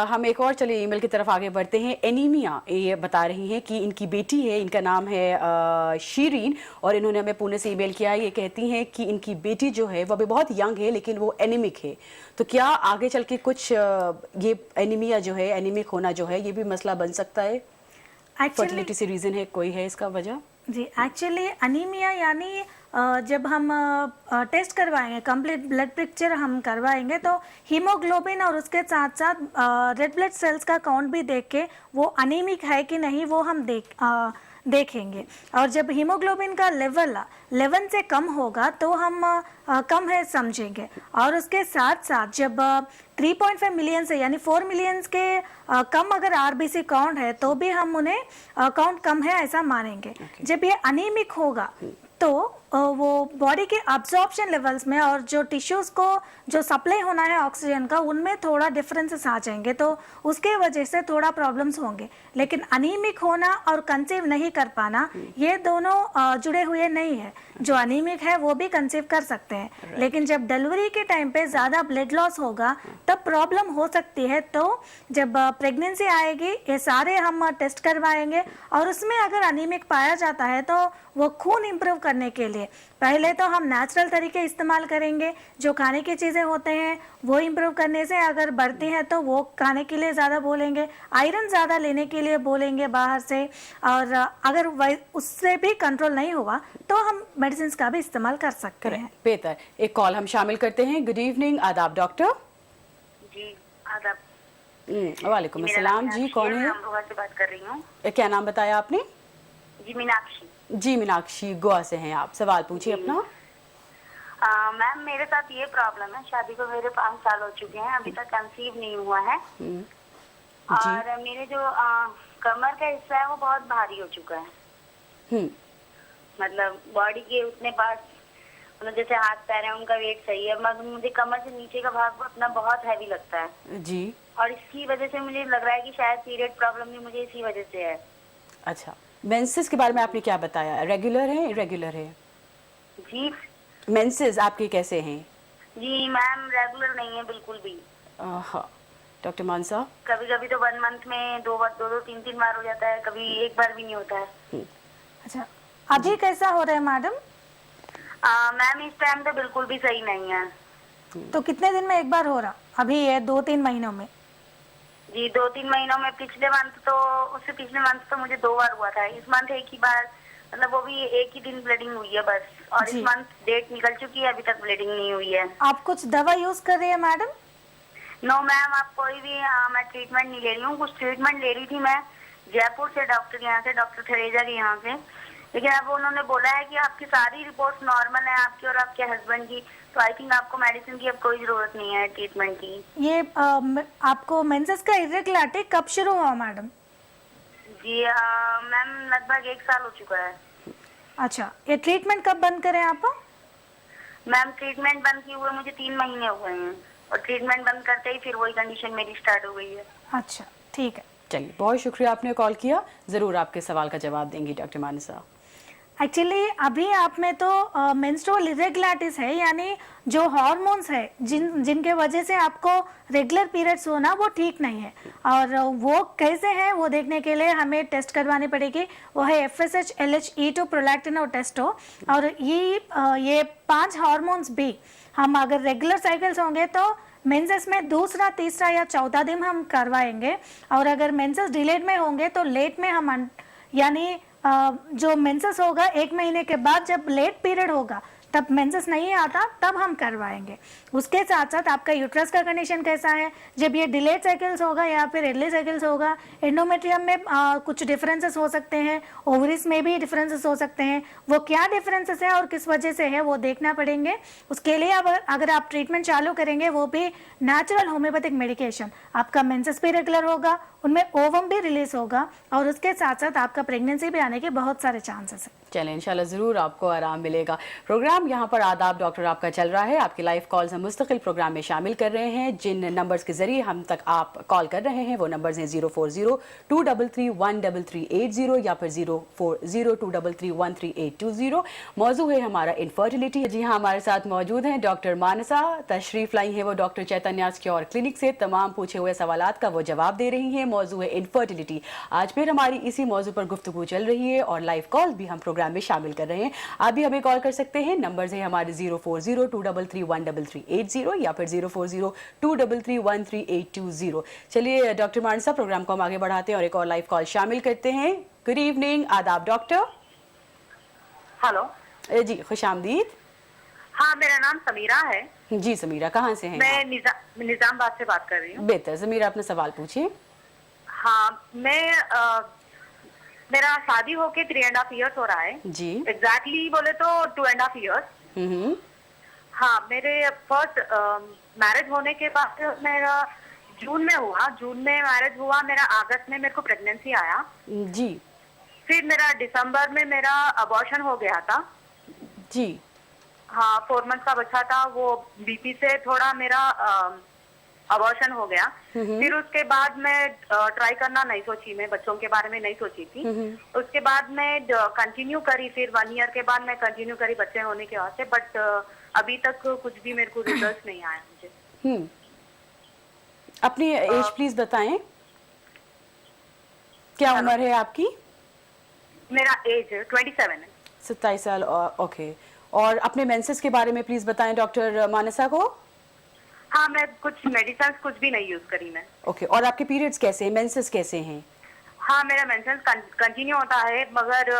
हम एक और चलिए ईमेल की तरफ आगे बढ़ते हैं। एनीमिया ये बता रही हैं कि इनकी बेटी है, इनका नाम है शीरीन, और इन्होंने हमें पुणे से ईमेल किया है। ये कहती हैं कि इनकी बेटी जो है वो अभी बहुत यंग है लेकिन वो एनीमिक है, तो क्या आगे चल के कुछ ये एनीमिया जो है, एनीमिक होना जो है, ये भी मसला बन सकता है? फर्टिलिटी से रीज़न है, कोई है इसका वजह? जी, एक्चुअली अनीमिया यानी जब हम टेस्ट करवाएंगे, कंप्लीट ब्लड पिक्चर हम करवाएंगे, तो हीमोग्लोबिन और उसके साथ साथ रेड ब्लड सेल्स का काउंट भी देख के वो अनीमिक है कि नहीं वो हम देखेंगे। और जब हीमोग्लोबिन का लेवल 11 से कम होगा तो हम कम है समझेंगे, और उसके साथ साथ जब 3.5 मिलियन से यानी 4 मिलियन के कम अगर RBC काउंट है तो भी हम उन्हें काउंट कम है ऐसा मानेंगे। जब ये अनीमिक होगा तो वो बॉडी के अब्जॉर्प्शन लेवल्स में और जो टिश्यूज़ को जो सप्लाई होना है ऑक्सीजन का, उनमें थोड़ा डिफरेंसेस आ जाएंगे, तो उसके वजह से थोड़ा प्रॉब्लम्स होंगे। लेकिन अनीमिक होना और कंसीव नहीं कर पाना, ये दोनों जुड़े हुए नहीं है। जो अनीमिक है वो भी कंसीव कर सकते हैं, लेकिन जब डिलीवरी के टाइम पे ज़्यादा ब्लड लॉस होगा तब प्रॉब्लम हो सकती है। तो जब प्रेगनेंसी आएगी ये सारे हम टेस्ट करवाएंगे, और उसमें अगर अनीमिक पाया जाता है तो वो खून इम्प्रूव करने के लिए पहले तो हम नेचुरल तरीके इस्तेमाल करेंगे। जो खाने की चीज़ें होते हैं वो इम्प्रूव करने से अगर बढ़ती हैं तो वो खाने के लिए ज़्यादा बोलेंगे, आयरन ज़्यादा लेने के लिए बोलेंगे बाहर से, और अगर उससे भी कंट्रोल नहीं हुआ तो हम मेडिसिन का भी इस्तेमाल कर सकते हैं। बेहतर, एक कॉल हम शामिल करते हैं। गुड इवनिंग, आदाब डॉक्टर। जी आदाब। वालेकुम अस्सलाम जी, कौन है? अमरोहा से बात कर रही हूँ। क्या नाम बताया आपने? जी मीनाक्षी। जी मीनाक्षी, गोवा से हैं आप, सवाल पूछिए अपना। मैम मेरे साथ ये प्रॉब्लम है, शादी को मेरे 5 साल हो चुके हैं, अभी तक कंसीव नहीं हुआ है। और मेरे जो कमर का हिस्सा है वो बहुत भारी हो चुका है। मतलब बॉडी के उतने पार्ट, मतलब जैसे हाथ पैर है उनका वेट सही है, मगर मुझे कमर से नीचे का भाग अपना बहुत हैवी लगता है जी। और इसकी वजह से मुझे लग रहा है कि शायद पीरियड प्रॉब्लम भी मुझे इसी वजह से है। अच्छा, मेंसेस के बारे में आपने क्या बताया? रेगुलर है, इरेगुलर है? जी मेंसेस आपके कैसे हैं? जी मैम रेगुलर नहीं है बिल्कुल भी। हाँ डॉक्टर मानसा। कभी कभी तो 1 मंथ में 2 बार, 2-3 बार हो जाता है, कभी 1 बार भी नहीं होता है। अच्छा, अभी कैसा हो रहा है मैडम? मैम इस टाइम तो बिल्कुल भी सही नहीं है। तो कितने दिन में एक बार हो रहा? अभी ये 2-3 महीनों में? जी 2-3 महीनों में। पिछले मंथ तो, उससे पिछले मंथ तो मुझे 2 बार हुआ था। इस मंथ एक ही बार, मतलब वो भी एक ही दिन ब्लीडिंग हुई है बस। और इस मंथ डेट निकल चुकी है, अभी तक ब्लीडिंग नहीं हुई है। आप कुछ दवा यूज कर रही है मैडम? नो मैम, आप कोई भी मैं ट्रीटमेंट नहीं ले रही हूँ। कुछ ट्रीटमेंट ले रही थी मैं जयपुर से, डॉक्टर के यहाँ से, डॉक्टर थरेजा के यहाँ से, लेकिन अब उन्होंने बोला है कि आपकी सारी रिपोर्ट्स नॉर्मल है, आपकी और आपके हस्बैंड की, तो आई थिंक आपको मेडिसिन की अब कोई जरूरत नहीं है ट्रीटमेंट की। ये आपको मेंसेस का इरेगुलरिटी कब शुरू हुआ मैडम? जी मैम लगभग 1 साल हो चुका है। अच्छा, ये ट्रीटमेंट कब बंद करें आप? मैम ट्रीटमेंट बंद किए हुए मुझे 3 महीने हुए हैं, और ट्रीटमेंट बंद करते ही फिर वही कंडीशन मेरी स्टार्ट हो गई है। अच्छा ठीक है, चलिए बहुत शुक्रिया आपने कॉल किया, जरूर आपके सवाल का जवाब देंगी डॉक्टर मानसा। एक्चुअली अभी आप में तो मेंस्ट्रुअल इरेगुलरिटीज है, यानी जो हार्मोन्स है जिनके वजह से आपको रेगुलर पीरियड्स होना वो ठीक नहीं है, और वो कैसे है वो देखने के लिए हमें टेस्ट करवानी पड़ेगी। वो है FSH, LH, E2, प्रोलैक्टिन और टेस्टो। और ये 5 हार्मोन्स भी हम अगर रेगुलर साइकिल्स होंगे तो मेंसेस में दूसरा, तीसरा या चौथा दिन हम करवाएंगे, और अगर मेंसेस डिलेड में होंगे तो लेट में हम, यानी जो मेंसेस होगा 1 महीने के बाद, जब लेट पीरियड होगा तब मेंसेस नहीं आता तब हम करवाएंगे। उसके साथ साथ आपका यूट्रस का कंडीशन कैसा है, जब ये डिलेड साइकिल्स होगा या फिर अर्ली साइकिल्स होगा, एंडोमेट्रियम में कुछ डिफरेंसेस हो सकते हैं, ओवरीज में भी डिफरेंसेस हो सकते हैं। वो क्या डिफरेंसेस है और किस वजह से है वो देखना पड़ेंगे। उसके लिए अब अगर आप ट्रीटमेंट चालू करेंगे, वो भी नेचुरल होम्योपैथिक मेडिकेशन, आपका मेंसेस भी रेगुलर होगा, उनमें ओवम भी रिलीज होगा, और उसके साथ साथ आपका प्रेगनेंसी भी आने के बहुत सारे चांसेस हैं। चलें इंशाल्लाह ज़रूर आपको आराम मिलेगा। प्रोग्राम यहाँ पर आदाब डॉक्टर आपका चल रहा है। आपकी लाइव कॉल्स हम मुस्तकिल प्रोग्राम में शामिल कर रहे हैं। जिन नंबर्स के जरिए हम तक आप कॉल कर रहे हैं वो नंबर्स हैं 040-233-13380 या फिर 040-233-13820। मौजू है हमारा इनफर्टिलिटी। जी हाँ, हमारे साथ मौजूद हैं डॉक्टर मानसा, तशरीफ लाई हैं वो डॉक्टर चैतन्यास क्योर क्लिनिक से। तमाम पूछे हुए सवालात का वो जवाब दे रही हैं। मौजू है इनफर्टिलिटी। आज फिर हमारी इसी मौजू पर गुफ्तगू चल रही है और लाइव कॉल भी हम प्रोग्राम में शामिल कर रहे हैं। आप भी हमें कॉल कर सकते हैं। नंबर्स है हमारे 040-233-13380 या फिर 040-233-13820। चलिए डॉक्टर मानसा, प्रोग्राम को हम आगे बढ़ाते हैं और एक और लाइव कॉल शामिल करते हैं। गुड इवनिंग, आदाब डॉक्टर। हेलो जी खुशामदीद। हाँ, मेरा नाम समीरा है। जी समीरा, कहाँ से हैं मैं निजामबाद से बात कर रही हूँ। बेहतर, समीरा अपना सवाल पूछिए। हाँ, मेरा शादी होके 3.5 इयर्स हो रहा है जी। एग्जैक्टली बोले तो 2.5 इयर्स। हाँ, मेरे फर्स्ट मैरिज होने के बाद मेरा जून में मैरिज हुआ, मेरा अगस्त में मेरे को प्रेगनेंसी आया जी। फिर मेरा दिसंबर में मेरा अबॉर्शन हो गया था। जी। हाँ 4 मंथ का बच्चा था, वो बीपी से थोड़ा मेरा अबॉर्शन हो गया। फिर उसके बाद मैं ट्राई करना नहीं सोची, मैं बच्चों के बारे में नहीं सोची थी। उसके बाद मैं कंटिन्यू करी, फिर 1 ईयर के बाद मैं कंटिन्यू करी बच्चे होने के वास्ते, बट अभी तक कुछ भी मेरे को रिजल्ट नहीं आया मुझे। अपनी एज प्लीज बताएं, क्या उम्र है आपकी? मेरा एज 27 है। 27 साल। ओके, और अपने मेंसेस के बारे में प्लीज बताएं डॉक्टर मानसा को। हाँ मैं कुछ मेडिसिन कुछ भी नहीं यूज करी मैं। ओके, और आपके पीरियड्स कैसे हैं, मेंसेस कैसे हैं? हाँ मेरा मेंसेस कंटिन्यू होता है, मगर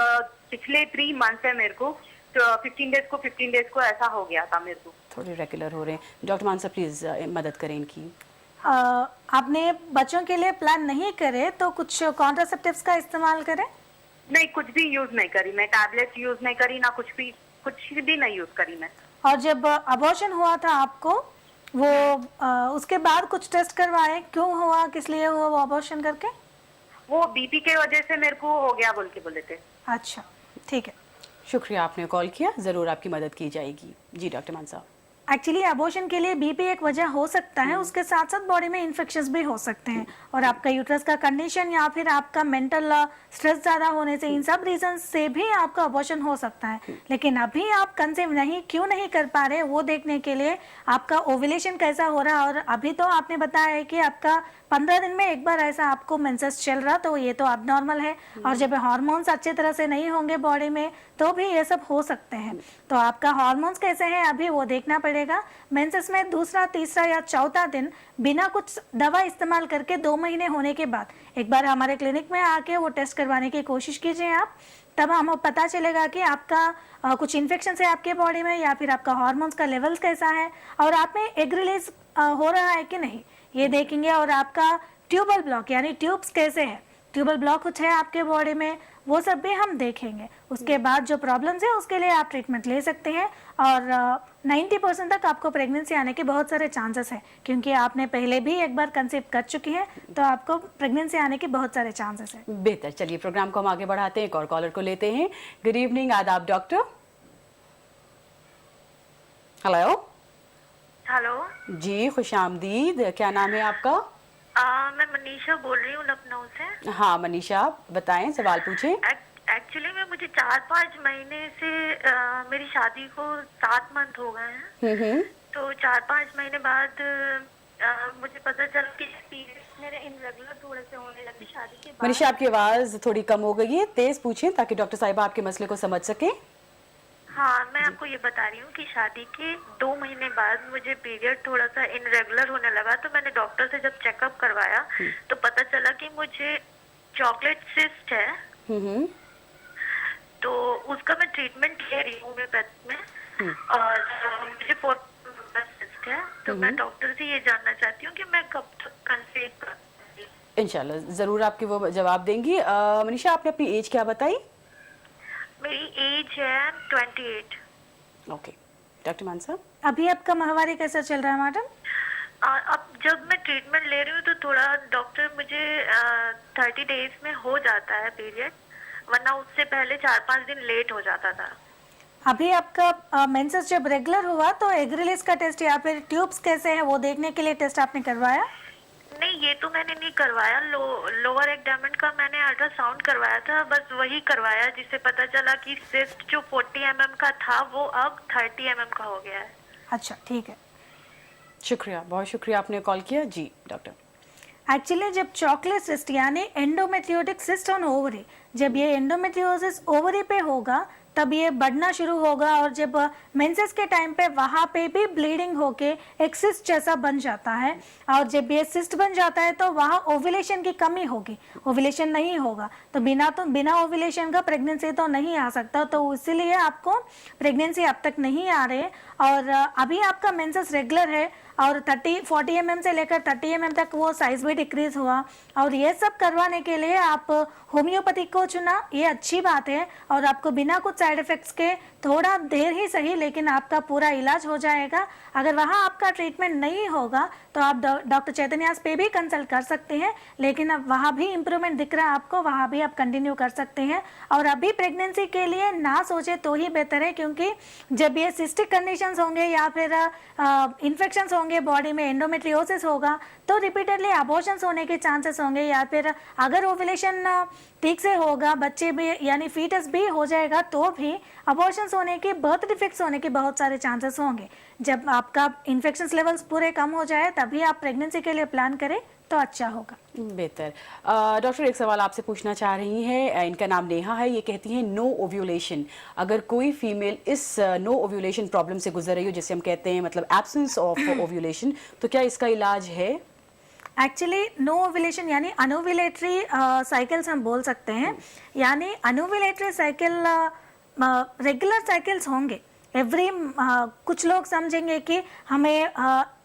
पिछले 3 मंथ से मेरे को 15 डेज को ऐसा हो गया था मेरे को। थोड़े रेगुलर हो रहे हैं। डॉक्टर मानसा प्लीज मदद करें इनकी। आपने बच्चों के लिए प्लान नहीं करे तो कुछ कॉन्ट्रासेप्टिव्स का इस्तेमाल करें। नहीं कुछ भी यूज नहीं करी मैं, टैबलेट यूज नहीं करी ना, कुछ भी नहीं यूज करी मैं। और जब अबॉर्शन हुआ था आपको, वो उसके बाद कुछ टेस्ट करवाए, क्यों हुआ, किस लिए हुआ वो अबॉर्शन करके? वो बीपी के वजह से मेरे को हो गया बोल के बोले थे। अच्छा ठीक है, शुक्रिया आपने कॉल किया, जरूर आपकी मदद की जाएगी। जी डॉक्टर मानसा। एक्चुअली अबॉर्शन के लिए बीपी एक वजह हो सकता है, उसके साथ साथ बॉडी में इन्फेक्शंस भी हो सकते हैं, और आपका यूट्रस का कंडीशन या फिर आपका मेंटल स्ट्रेस ज़्यादा होने से, इन सब रीजन से भी आपका अबॉर्शन हो सकता है। लेकिन अभी आप कंसीव क्यों नहीं कर पा रहे, वो देखने के लिए आपका ओव्यूलेशन कैसा हो रहा है, और अभी तो आपने बताया है कि आपका 15 दिन में एक बार ऐसा आपको मेंसेस चल रहा, तो ये तो अबनॉर्मल है। और जब हार्मोन्स अच्छे तरह से नहीं होंगे बॉडी में तो भी ये सब हो सकते हैं। तो आपका हार्मोन्स कैसे हैं अभी वो देखना पड़ेगा। मेंसेस में दूसरा, तीसरा या चौथा दिन बिना कुछ दवा इस्तेमाल करके 2 महीने होने के बाद एक बार हमारे क्लिनिक में आके वो टेस्ट करवाने की कोशिश कीजिए आप, तब हमें पता चलेगा कि आपका कुछ इन्फेक्शन है आपके बॉडी में, या फिर आपका हार्मोन्स का लेवल्स कैसा है, और आप में एग रिलीज हो रहा है कि नहीं ये देखेंगे। और आपका ट्यूबल ब्लॉक यानी ट्यूब्स कैसे है, ट्यूबल ब्लॉक कुछ है आपके बॉडी में, वो सब भी हम देखेंगे। उसके बाद जो प्रॉब्लम्स है उसके लिए आप ट्रीटमेंट ले सकते हैं, और 90% तक आपको प्रेगनेंसी आने के बहुत सारे चांसेस हैं, क्योंकि आपने पहले भी एक बार कंसीव कर चुकी हैं, तो आपको प्रेगनेंसी आने के बहुत सारे चांसेस हैं। बेहतर, चलिए प्रोग्राम को हम आगे बढ़ाते हैं, एक और कॉलर को लेते हैं। गुड इवनिंग, आदाब डॉक्टर। हेलो। हेलो जी खुशामदीद, क्या नाम है आपका? मैं मनीषा बोल रही हूँ लखनऊ से। हाँ मनीषा, बताएं, सवाल पूछें। एक्चुअली में मुझे 4-5 महीने से मेरी शादी को 7 मंथ हो गए हैं। तो 4-5 महीने बाद मुझे पता चला कि पीरियड्स मेरे इनरेगुलर थोड़े से होने लगे शादी के बाद। मनीषा आपकी आवाज थोड़ी कम हो गई है, तेज पूछें ताकि डॉक्टर साहिबा आपके मसले को समझ सके। हाँ मैं आपको ये बता रही हूँ कि शादी के 2 महीने बाद मुझे पीरियड थोड़ा सा इनरेगुलर होने लगा, तो मैंने डॉक्टर से जब चेकअप करवाया तो पता चला कि मुझे चॉकलेट सिस्ट है। तो उसका मैं ट्रीटमेंट ले रही हूँ होम्योपैथी में, और मुझे सिस्ट है। तो मैं डॉक्टर से ये जानना चाहती हूँ कि मैं कब तक कंसीव कर। इंशाल्लाह जरूर आपकी वो जवाब देंगी। मनीषा आपने अपनी एज क्या बताई? मेरी एज है 28। ओके, डॉक्टर मानसा। अभी आपका माहवारी कैसा चल रहा है मैडम? अब जब मैं ट्रीटमेंट ले रही हूँ तो थोड़ा डॉक्टर मुझे 30 डेज में हो जाता है पीरियड, वरना उससे पहले 4-5 दिन लेट हो जाता था। अभी आपका मेंसेस जब रेगुलर हुआ तो एग रिलीज का टेस्ट या फिर ट्यूब्स कैसे हैं वो देखने के लिए टेस्ट आपने करवाया? नहीं ये तो मैंने नहीं करवाया। लोअर एब्डोमेन का मैंने अल्ट्रासाउंड करवाया था, बस वही करवाया, जिससे पता चला कि सिस्ट जो 40 mm का था वो अब 30 mm का हो गया है। अच्छा ठीक है, शुक्रिया, बहुत शुक्रिया आपने कॉल किया। जी डॉक्टर। एक्चुअली जब चॉकलेट सिस्ट यानी एंडोमेट्रियोटिक सिस्ट ऑन ओवरी, जब ये एंडोमेट्रियोसिस ओवरी पे होगा तब ये बढ़ना शुरू होगा, और जब मेंसेस के टाइम पे वहाँ पे भी ब्लीडिंग होके एक सिस्ट जैसा बन जाता है, और जब ये सिस्ट बन जाता है तो वहाँ ओव्यूलेशन की कमी होगी, ओव्यूलेशन नहीं होगा, तो बिना ओव्यूलेशन का प्रेगनेंसी तो नहीं आ सकता। तो इसीलिए आपको प्रेगनेंसी अब तक नहीं आ रही है, और अभी आपका मेंसेस रेगुलर है, और 40 mm से लेकर 30 mm तक वो साइज भी डिक्रीज हुआ, और ये सब करवाने के लिए आप होम्योपैथी को चुना, ये अच्छी बात है, और आपको बिना कुछ साइड इफेक्ट्स के थोड़ा देर ही सही, लेकिन आपका पूरा इलाज हो जाएगा। अगर वहाँ आपका ट्रीटमेंट नहीं होगा तो आप डॉक्टर चैतन्यास पे भी कंसल्ट कर सकते हैं, लेकिन अब वहाँ भी इम्प्रूवमेंट दिख रहा है आपको, वहाँ भी आप कंटिन्यू कर सकते हैं। और अभी प्रेगनेंसी के लिए ना सोचे तो ही बेहतर है, क्योंकि जब ये सिस्टिक कंडीशंस होंगे या फिर इन्फेक्शंस होंगे बॉडी में, एंडोमेट्रियोसिस होगा, तो रिपीटेडली अबॉर्शंस होने के चांसेस होंगे, या फिर अगर ओव्यूलेशन ठीक से होगा, बच्चे भी यानी फीटस भी हो जाएगा, तो भी अबॉर्शंस होने के, बर्थ डिफेक्ट्स होने के बहुत सारे चांसेस होंगे। जब आपका इन्फेक्शंस लेवल्स पूरे कम हो जाए तभी आप प्रेगनेंसी के लिए प्लान करें तो अच्छा होगा। बेहतर। डॉक्टर, एक सवाल आपसे पूछना चाह रही हैं, इनका नाम नेहा है, ये कहती हैं नो ओव्यूलेशन, अगर कोई फीमेल इस नो ओव्यूलेशन प्रॉब्लम से गुजर रही हो, जिसे हम कहते हैं मतलब एब्सेंस ऑफ ओव्यूलेशन, तो क्या इसका इलाज है? एक्चुअली नो ओव्यूलेशन यानी अनोव्यूलेटरी साइकिल्स हम बोल सकते हैं, यानी अनोव्यूलेटरी साइकिल रेगुलर साइकिल्स होंगे एवरी, कुछ लोग समझेंगे कि हमें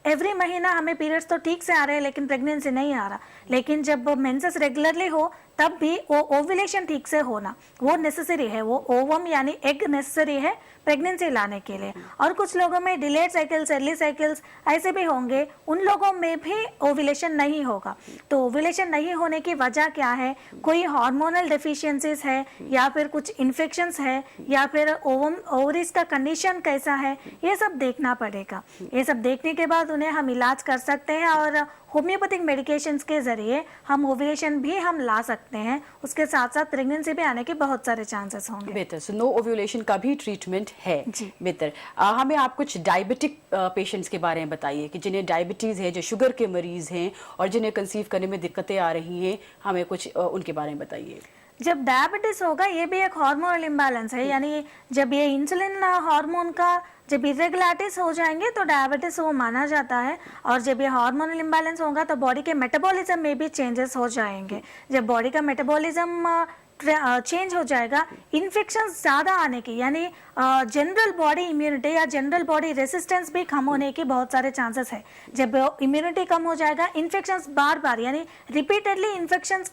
एवरी महीना हमें पीरियड्स तो ठीक से आ रहे हैं लेकिन प्रेगनेंसी नहीं आ रहा, लेकिन जब मेंसेस रेगुलरली हो तब भी वो ओव्यूलेशन ठीक से होना वो नेसेसरी है, वो ओवम यानी एग नेसेसरी है प्रेगनेंसी लाने के लिए। और कुछ लोगों में डिलेड साइकिल्स, अर्ली साइकिल्स ऐसे भी होंगे, उन लोगों में भी ओव्यूलेशन नहीं होगा। तो ओव्यूलेशन नहीं होने की वजह क्या है, कोई हार्मोनल डेफिशिएंसीज है या फिर कुछ इन्फेक्शंस है या फिर ओवरीज का कंडीशन कैसा है, ये सब देखना पड़ेगा। ये सब देखने के बाद उन्हें हम इलाज कर सकते हैं और होम्योपैथिक मेडिकेशंस के जरिए हम ओव्यूलेशन भी हम ला सकते हैं, उसके साथ साथ प्रेगनेंसी भी आने के बहुत सारे चांसेस होंगे। बेहतर। सो नो ओव्यूलेशन का भी ट्रीटमेंट है। जी। बेहतर। हमें आप कुछ डायबिटिक पेशेंट्स के बारे में बताइए कि जिन्हें डायबिटीज़ है, जो शुगर के मरीज़ हैं और जिन्हें कंसीव करने में दिक्कतें आ रही हैं, हमें कुछ उनके बारे में बताइए। जब डायबिटीज होगा, ये भी एक हार्मोनल इम्बैलेंस है, यानी जब ये इंसुलिन हार्मोन का जब इरेगुलरिटीज हो जाएंगे तो डायबिटीज वो माना जाता है। और जब ये हार्मोनल इम्बैलेंस होगा तो बॉडी के मेटाबॉलिज्म में भी चेंजेस हो जाएंगे। जब बॉडी का मेटाबॉलिज्म चेंज हो जाएगा, इन्फेक्शन ज़्यादा आने की यानी जनरल बॉडी इम्यूनिटी या जनरल बॉडी रेसिस्टेंस भी कम होने की बहुत सारे चांसेस है। जब इम्यूनिटी कम हो जाएगा, इन्फेक्शंस बार बार यानी रिपीटेडली इन्फेक्शंस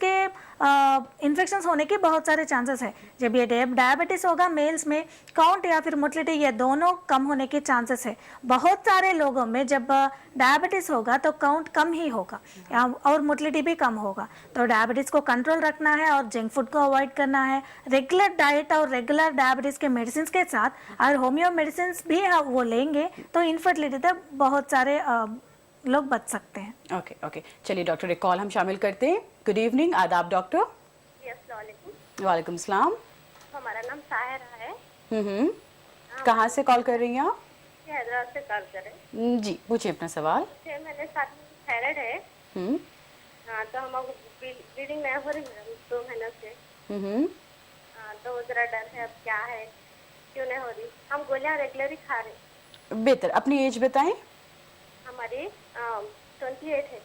होने के बहुत सारे चांसेस है। जब ये डायबिटीज होगा, मेल्स में काउंट या फिर मोटिलिटी ये दोनों कम होने के चांसेस है। बहुत सारे लोगों में जब डायबिटीज होगा तो काउंट कम ही होगा और मोटिलिटी भी कम होगा। तो डायबिटीज को कंट्रोल रखना है और जंक फूड को अवॉइड करना है। रेगुलर डाइट और रेगुलर डायबिटीज के मेडिसिन के साथ अगर होम्यो मेडिसिन भी वो लेंगे तो इनफर्टिलिटी तक बहुत सारे लोग बच सकते हैं। ओके ओके, चलिए डॉक्टर, एक कॉल हम शामिल करते हैं। गुड इवनिंग, आदाब डॉक्टर। वालेकुम सलाम। हमारा नाम सायरा है। कहाँ से कॉल कर रही हैं आप? हैदराबाद से कॉल कर रहे हैं। जी, पूछिए अपना सवाल। मैंने साथ में थायराइड है। हाँ, तो हमारे ब्लीडिंग नहीं हो रही मैडम 2 महीनों से। हाँ, तो जरा डर है, अब क्या है, क्यों नहीं हो रही। हम गोलियां रेगुलर ही खा रहे। बेहतर। अपनी एज बताएं। हमारी 28 है।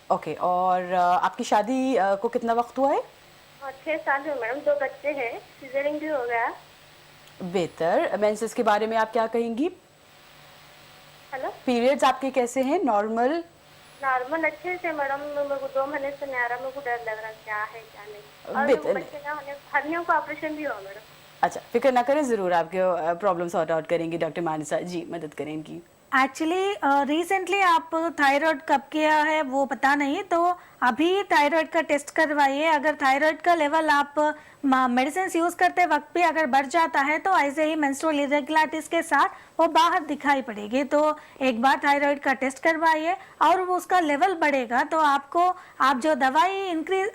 ओके, और आपकी शादी को कितना वक्त हुआ है? 6 साल हुए मैडम, 2 बच्चे हैं, सीजरिंग भी हो गया। बेहतर। मेंसेस के बारे में आप क्या कहेंगी? हेलो, पीरियड्स आपके कैसे हैं? नॉर्मल? नॉर्मल अच्छे से मैडम, मेरे को 2 महीने से नहीं आ रहा, मेरे को डर लग रहा क्या है क्या नहीं। और मेरे को बच्चे ना होने, हर्नियों का ऑपरेशन भी हुआ मैडम। अच्छा, फिक्र ना करें, ज़रूर आपके प्रॉब्लम सॉर्ट आउट करेंगी डॉक्टर मानसा जी, मदद करेंगी। एक्चुअली रिसेंटली आप थायराइड कब किया है वो पता नहीं, तो अभी थायराइड का टेस्ट करवाइए। अगर थायराइड का लेवल आप मेडिसिन यूज़ करते वक्त भी अगर बढ़ जाता है तो ऐसे ही मेंस्ट्रुअल इरेगुलरिटीज के साथ वो बाहर दिखाई पड़ेगी। तो एक बार थायराइड का टेस्ट करवाइए और वो उसका लेवल बढ़ेगा तो आपको, आप जो दवाई इंक्रीज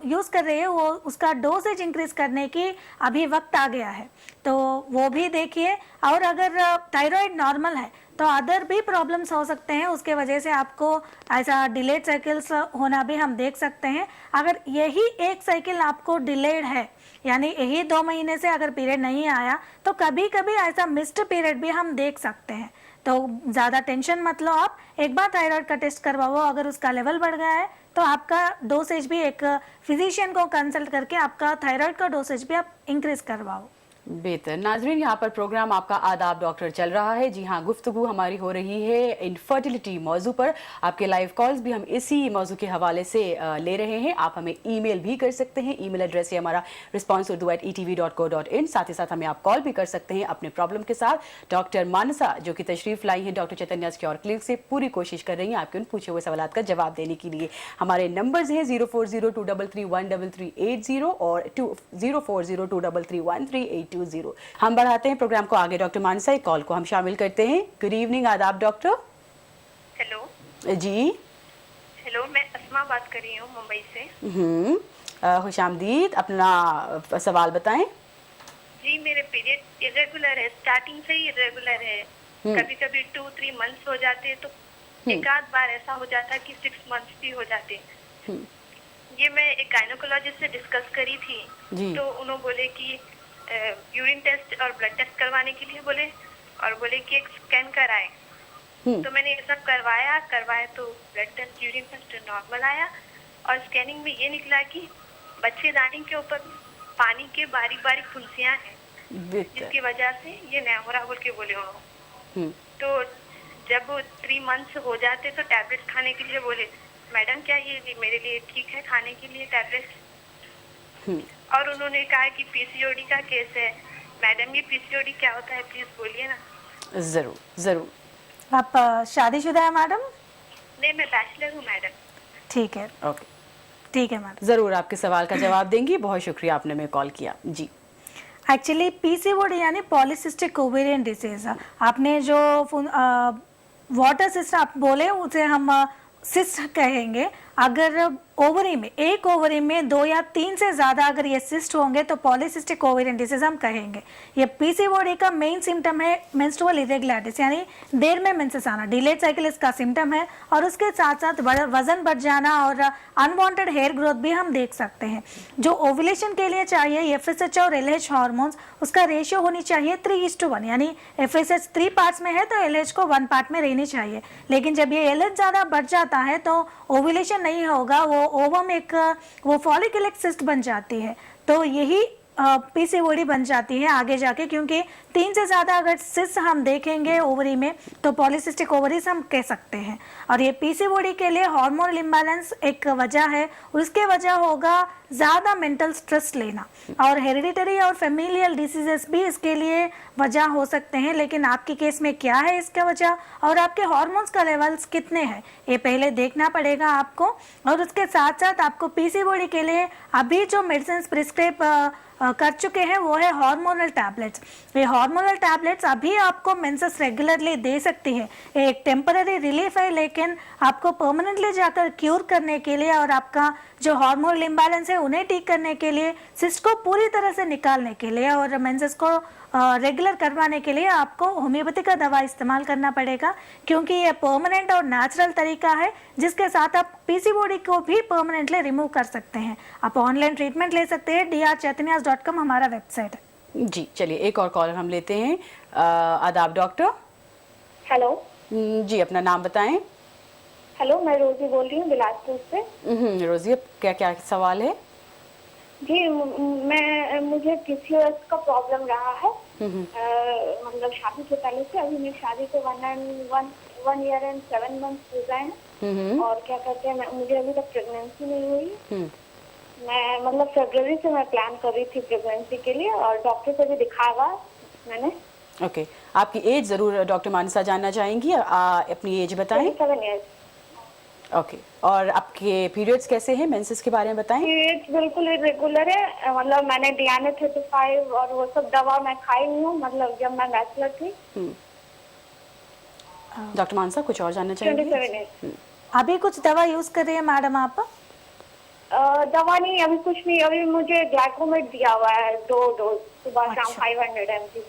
यूज़ कर रहे हैं वो उसका डोजेज इंक्रीज करने की अभी वक्त आ गया है, तो वो भी देखिए। और अगर थायराइड नॉर्मल है तो अदर भी प्रॉब्लम्स हो सकते हैं, उसके वजह से आपको ऐसा डिलेड साइकिल्स होना भी हम देख सकते हैं। अगर यही एक साइकिल आपको डिलेड है यानी यही 2 महीने से अगर पीरियड नहीं आया तो कभी कभी ऐसा मिस्ड पीरियड भी हम देख सकते हैं। तो ज़्यादा टेंशन मत लो, आप एक बार थायराइड का टेस्ट करवाओ। अगर उसका लेवल बढ़ गया है तो आपका डोसेज भी एक फिजिशियन को कंसल्ट करके आपका थायराइड का डोसेज भी आप इंक्रीज करवाओ। बेहतर। नाजरीन, यहाँ पर प्रोग्राम आपका आदाब डॉक्टर चल रहा है। जी हाँ, गुफ्तगू हमारी हो रही है इनफर्टिलिटी मौजू पर। आपके लाइव कॉल्स भी हम इसी मौजू के हवाले से ले रहे हैं। आप हमें ईमेल भी कर सकते हैं। ईमेल एड्रेस है हमारा response@etv.co.in। साथ ही साथ हमें आप कॉल भी कर सकते हैं अपने प्रॉब्लम के साथ। डॉक्टर मानसा जो कि तशरीफ लाई है डॉक्टर चैतन्या क्योर क्लिनिक से, पूरी कोशिश कर रही हैं आपके उन पूछे हुए सवाल का जवाब देने के लिए। हमारे नंबर्स हैं 0402331380 और 0402331380। हम बढ़ाते हैं प्रोग्राम को आगे। डॉक्टर मानसा, एक कॉल को हम शामिल करते हैं। गुड इवनिंग, आदाब डॉक्टर। हेलो जी हेलो, मैं अस्मा बात कर रही हूँ मुंबई से। खुशामदीद, अपना सवाल बताएं। जी, मेरे पीरियड इरेगुलर है, स्टार्टिंग से ही इरेगुलर है। कभी कभी 2-3 मंथ्स हो जाते हैं, तो एक आध बार ऐसा हो जाता है कि 6 मंथ्स भी हो जाते हैं। ये मैं एक गायनोकोलॉजिस्ट से डिस्कस करी थी, तो उन्होंने बोले कि यूरिन टेस्ट और ब्लड टेस्ट करवाने के लिए बोले, और बोले कि एक स्कैन कराएं। तो मैंने ये सब करवाया तो blood test, urine test normal आया, और स्कैनिंग में ये निकला कि बच्चेदानी के ऊपर पानी के बारीक बारीक फुंसियां हैं, जिसकी वजह से ये नेमोरा बोल के बोले हो। तो जब 3 मंथ्स हो जाते तो टैबलेट खाने के लिए बोले। मैडम, क्या ये मेरे लिए ठीक है खाने के लिए टैबलेट? और उन्होंने कहा कि पीसीओडी का केस है। मैडम, ये पीसीओडी क्या होता है, प्लीज बोलिए ना। जरूर जरूर। आप शादीशुदा है मैडम? नहीं, मैं बैचलर हूँ मैडम। ठीक है, ओके, ठीक है मैडम। जरूर आपके सवाल का जवाब देंगी। बहुत शुक्रिया, आपने हमें कॉल किया। जी, एक्चुअली पीसीओडी यानी पॉलीसिस्टिक ओवेरियन डिजीज, आपने जो वाटर सिस्ट आप बोले उसे हम सिस्ट कहेंगे। अगर ओवरी में, एक ओवरी में 2 या 3 से ज़्यादा अगर ये सिस्ट होंगे तो पॉलीसिस्टिक ओवेरियन डिजीज हम कहेंगे। ये पीसीओडी का मेन सिम्टम है मेंस्ट्रुअल इरेगुलरिटीज, यानी देर में मेंसेस आना, डिलेड साइकिल इसका सिम्टम है। और उसके साथ साथ वजन बढ़ जाना और अनवांटेड हेयर ग्रोथ भी हम देख सकते हैं। जो ओवुलेशन के लिए चाहिए एफएसएच और एलएच हार्मोन्स, उसका रेशियो होनी चाहिए 3:1, यानी एफएसएच 3 पार्ट्स में है तो एलएच को 1 पार्ट में रहनी चाहिए। लेकिन जब ये एलएच ज़्यादा बढ़ जाता है तो ओवुलेशन नहीं होगा, वो ओवम वो फॉलिकुलर सिस्ट बन जाती है। तो यही पीसीओडी बन जाती है आगे जाके, क्योंकि 3 से ज़्यादा अगर सिस्ट हम देखेंगे ओवरी में तो पॉलीसिस्टिक ओवरीज हम कह सकते हैं। और ये पीसीओडी के लिए हार्मोनल इम्बैलेंस एक वजह है, उसके वजह होगा ज़्यादा मेंटल स्ट्रेस लेना, और हेरिडिटरी और फेमिलियल डिसीजेस भी इसके लिए वजह हो सकते हैं। लेकिन आपके केस में क्या है इसका वजह और आपके हार्मोन्स का लेवल्स कितने हैं, ये पहले देखना पड़ेगा आपको। और उसके साथ साथ आपको पीसीओडी के लिए अभी जो मेडिसिन प्रिस्क्राइब कर चुके हैं वो है हार्मोनल टैबलेट्स। ये हार्मोनल टैबलेट्स अभी आपको मेंसेस रेगुलरली दे सकती है, एक टेम्पररी रिलीफ है, लेकिन आपको परमानेंटली जाकर क्यूर करने के लिए और आपका जो हार्मोनल इम्बैलेंस है उन्हें ठीक करने के लिए, सिस्ट को पूरी तरह से निकालने के लिए और मेंसेस को रेगुलर करवाने के लिए आपको होम्योपैथी का दवा इस्तेमाल करना पड़ेगा, क्योंकि ये परमानेंट और नेचुरल तरीका है जिसके साथ आप पीसीओडी को भी परमानेंटली रिमूव कर सकते हैं। आप ऑनलाइन ट्रीटमेंट ले सकते हैं, drchaitanyas.com हमारा वेबसाइट है। जी, चलिए एक और कॉलर हम लेते हैं। आदाब डॉक्टर। हेलो जी, अपना नाम बताएं। हेलो, मैं रोजी बोल रही हूँ बिलासपुर से। रोजी, क्या क्या सवाल है? जी, मुझे पीसीओएस का प्रॉब्लम रहा है, मतलब शादी से पहले से। अभी मेरी शादी को 1 year and 7 months हो गए हैं, और क्या कहते हैं, मुझे अभी तक प्रेगनेंसी नहीं हुई। मैं मतलब फरवरी से मैं प्लान कर रही थी प्रेगनेंसी के लिए, और डॉक्टर को भी दिखाया मैंने। ओके, आपकी एज जरूर डॉक्टर मानसा जानना चाहेंगी, अपनी एज बताएं। 7 years। ओके, और आपके पीरियड्स कैसे हैं, मेंसेस के बारे में बताएं। पीरियड्स बिल्कुल इरेगुलर है, मतलब मैंने डियाना 35 और वो सब दवा मैं खाई नहीं हूँ, मतलब जब मैं बैचलर थी। डॉक्टर मानसा, कुछ और जानना चाहेंगे? 27 years। अभी कुछ दवा यूज कर रही है मैडम आप? दवा नहीं, अभी कुछ नहीं। अभी मुझे ग्लाइकोमेट दिया हुआ है 2 डोज, सुबह शाम 500 mg।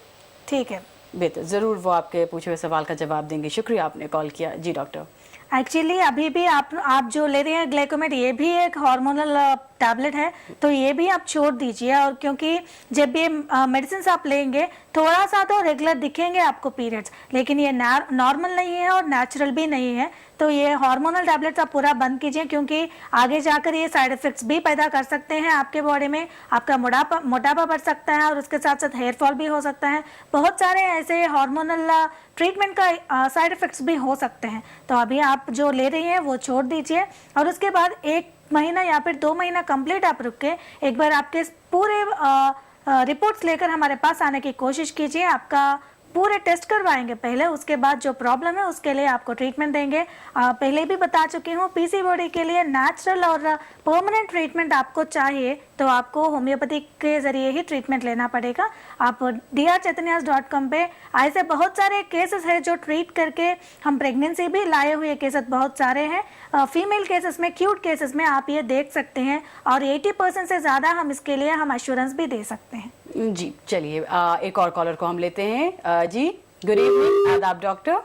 ठीक है, बेहतर, जरूर वो आपके पूछे हुए सवाल का जवाब देंगे। शुक्रिया, आपने कॉल किया। जी डॉक्टर। एक्चुअली अभी भी आप जो ले रहे हैं ग्लाइकोमेट, ये भी एक हार्मोनल टैबलेट है, तो ये भी आप छोड़ दीजिए। और क्योंकि जब भी मेडिसिन आप लेंगे थोड़ा सा तो रेगुलर दिखेंगे आपको पीरियड्स, लेकिन ये नॉर्मल नहीं है और नेचुरल भी नहीं है, तो ये हार्मोनल टैबलेट्स आप पूरा बंद कीजिए, क्योंकि आगे जाकर ये साइड इफेक्ट्स भी पैदा कर सकते हैं आपके बॉडी में। आपका मोटापा बढ़ सकता है और उसके साथ साथ हेयर फॉल भी हो सकता है। बहुत सारे ऐसे हार्मोनल ट्रीटमेंट का साइड इफेक्ट्स भी हो सकते हैं। तो अभी आप जो ले रही हैं वो छोड़ दीजिए और उसके बाद 1 महीना या फिर 2 महीना कंप्लीट आप रुक के एक बार आपके पूरे रिपोर्ट्स लेकर हमारे पास आने की कोशिश कीजिए। आपका पूरे टेस्ट करवाएंगे पहले, उसके बाद जो प्रॉब्लम है उसके लिए आपको ट्रीटमेंट देंगे। पहले भी बता चुकी हूँ, पीसीओडी के लिए नेचुरल और परमानेंट ट्रीटमेंट आपको चाहिए तो आपको होम्योपैथी के जरिए ही ट्रीटमेंट लेना पड़ेगा। आप drchaitanyas.com पे ऐसे बहुत सारे केसेस हैं जो ट्रीट करके हम प्रेगनेंसी भी लाए हुए केसेस बहुत सारे हैं। फीमेल केसेस में, क्यूट केसेस में आप ये देख सकते हैं और 80% से ज़्यादा हम इसके लिए हम एश्योरेंस भी दे सकते हैं। जी चलिए, एक और कॉलर को हम लेते हैं। जी गुड इवनिंग, आदाब डॉक्टर।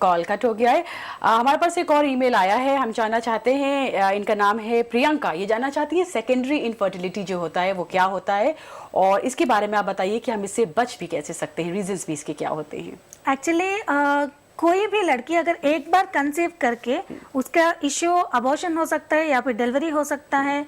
कॉल कट हो गया है। हमारे पास एक और ईमेल आया है, हम जानना चाहते हैं, इनका नाम है प्रियंका। ये जानना चाहती है सेकेंडरी इनफर्टिलिटी जो होता है वो क्या होता है और इसके बारे में आप बताइए कि हम इससे बच भी कैसे सकते हैं, रीजंस भी इसके क्या होते हैं। एक्चुअली कोई भी लड़की अगर एक बार कंसीव करके उसका इश्यू अबॉर्शन हो सकता है या फिर डिलीवरी हो सकता है,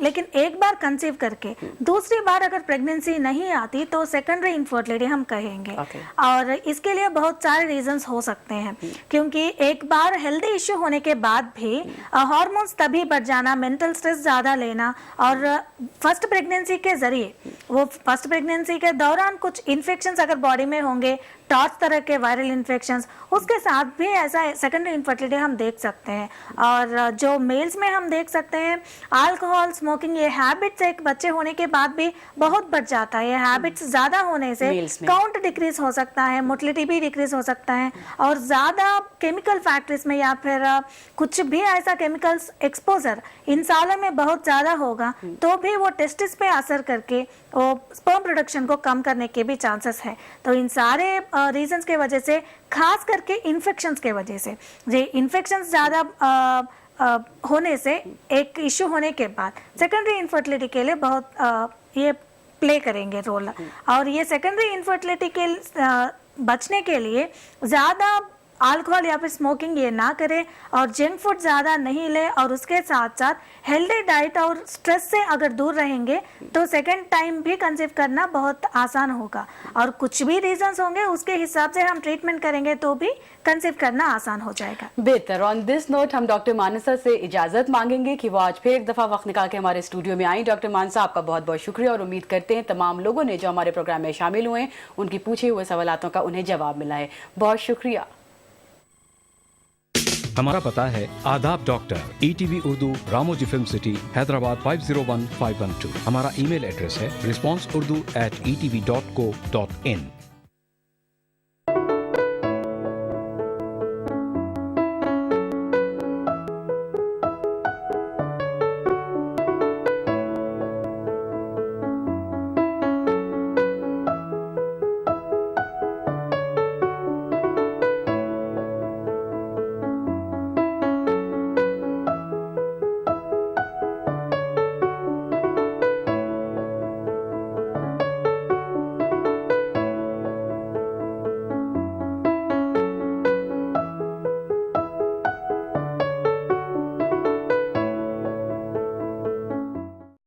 लेकिन एक बार कंसीव करके दूसरी बार अगर प्रेगनेंसी नहीं आती तो सेकेंडरी इनफर्टिलिटी हम कहेंगे। और इसके लिए बहुत सारे रीजंस हो सकते हैं, क्योंकि एक बार हेल्दी इश्यू होने के बाद भी हार्मोन्स तभी बढ़ जाना, मेंटल स्ट्रेस ज़्यादा लेना और फर्स्ट प्रेगनेंसी के जरिए वो फर्स्ट प्रेगनेंसी के दौरान कुछ इन्फेक्शंस अगर बॉडी में होंगे, टॉर्च तरह के वायरल इन्फेक्शंस, उसके साथ भी ऐसा सेकेंडरी इनफर्टिलिटी हम देख सकते हैं। और जो मेल्स में हम देख सकते हैं अल्कोहल, स्मोकिंग, ये हैबिट्स एक बच्चे होने के बाद भी बहुत बढ़ जाता है। ये हैबिट्स ज़्यादा होने से काउंट डिक्रीज हो सकता है, मोटिलिटी भी डिक्रीज हो सकता है और ज़्यादा केमिकल फैक्ट्रीज में या फिर कुछ भी ऐसा केमिकल्स एक्सपोजर इन सालों में बहुत ज़्यादा होगा तो भी वो टेस्टिस पे असर करके वो स्पर्म प्रोडक्शन को कम करने के भी चांसेस है। तो इन सारे रीजंस के वजह से, खास करके इन्फेक्शंस के वजह से, ये इन्फेक्शंस ज़्यादा होने से एक इश्यू होने के बाद सेकेंडरी इनफर्टिलिटी के लिए बहुत ये प्ले करेंगे रोल। और ये सेकेंडरी इनफर्टिलिटी के बचने के लिए ज़्यादा अल्कोहल या फिर स्मोकिंग ये ना करें और जंक फूड ज़्यादा नहीं ले और उसके साथ साथ हेल्दी डाइट और स्ट्रेस से अगर दूर रहेंगे तो सेकेंड टाइम भी कंसीव करना बहुत आसान होगा। और कुछ भी रीजंस होंगे उसके हिसाब से हम ट्रीटमेंट करेंगे तो भी कंसीव करना आसान हो जाएगा। बेहतर। ऑन दिस नोट हम डॉक्टर मानसा से इजाजत मांगेंगे कि वो आज फिर एक दफ़ा वक्त निकाल के हमारे स्टूडियो में आई। डॉक्टर मानसा, आपका बहुत बहुत शुक्रिया और उम्मीद करते हैं तमाम लोगों ने जो हमारे प्रोग्राम में शामिल हुए उनकी पूछे हुए सवालों का उन्हें जवाब मिला है। बहुत शुक्रिया। हमारा पता है आदाब doctor, ETV Urdu, Ramoji film city, Hyderabad 501512। हमारा ईमेल एड्रेस है responseurdu@etv.co.in।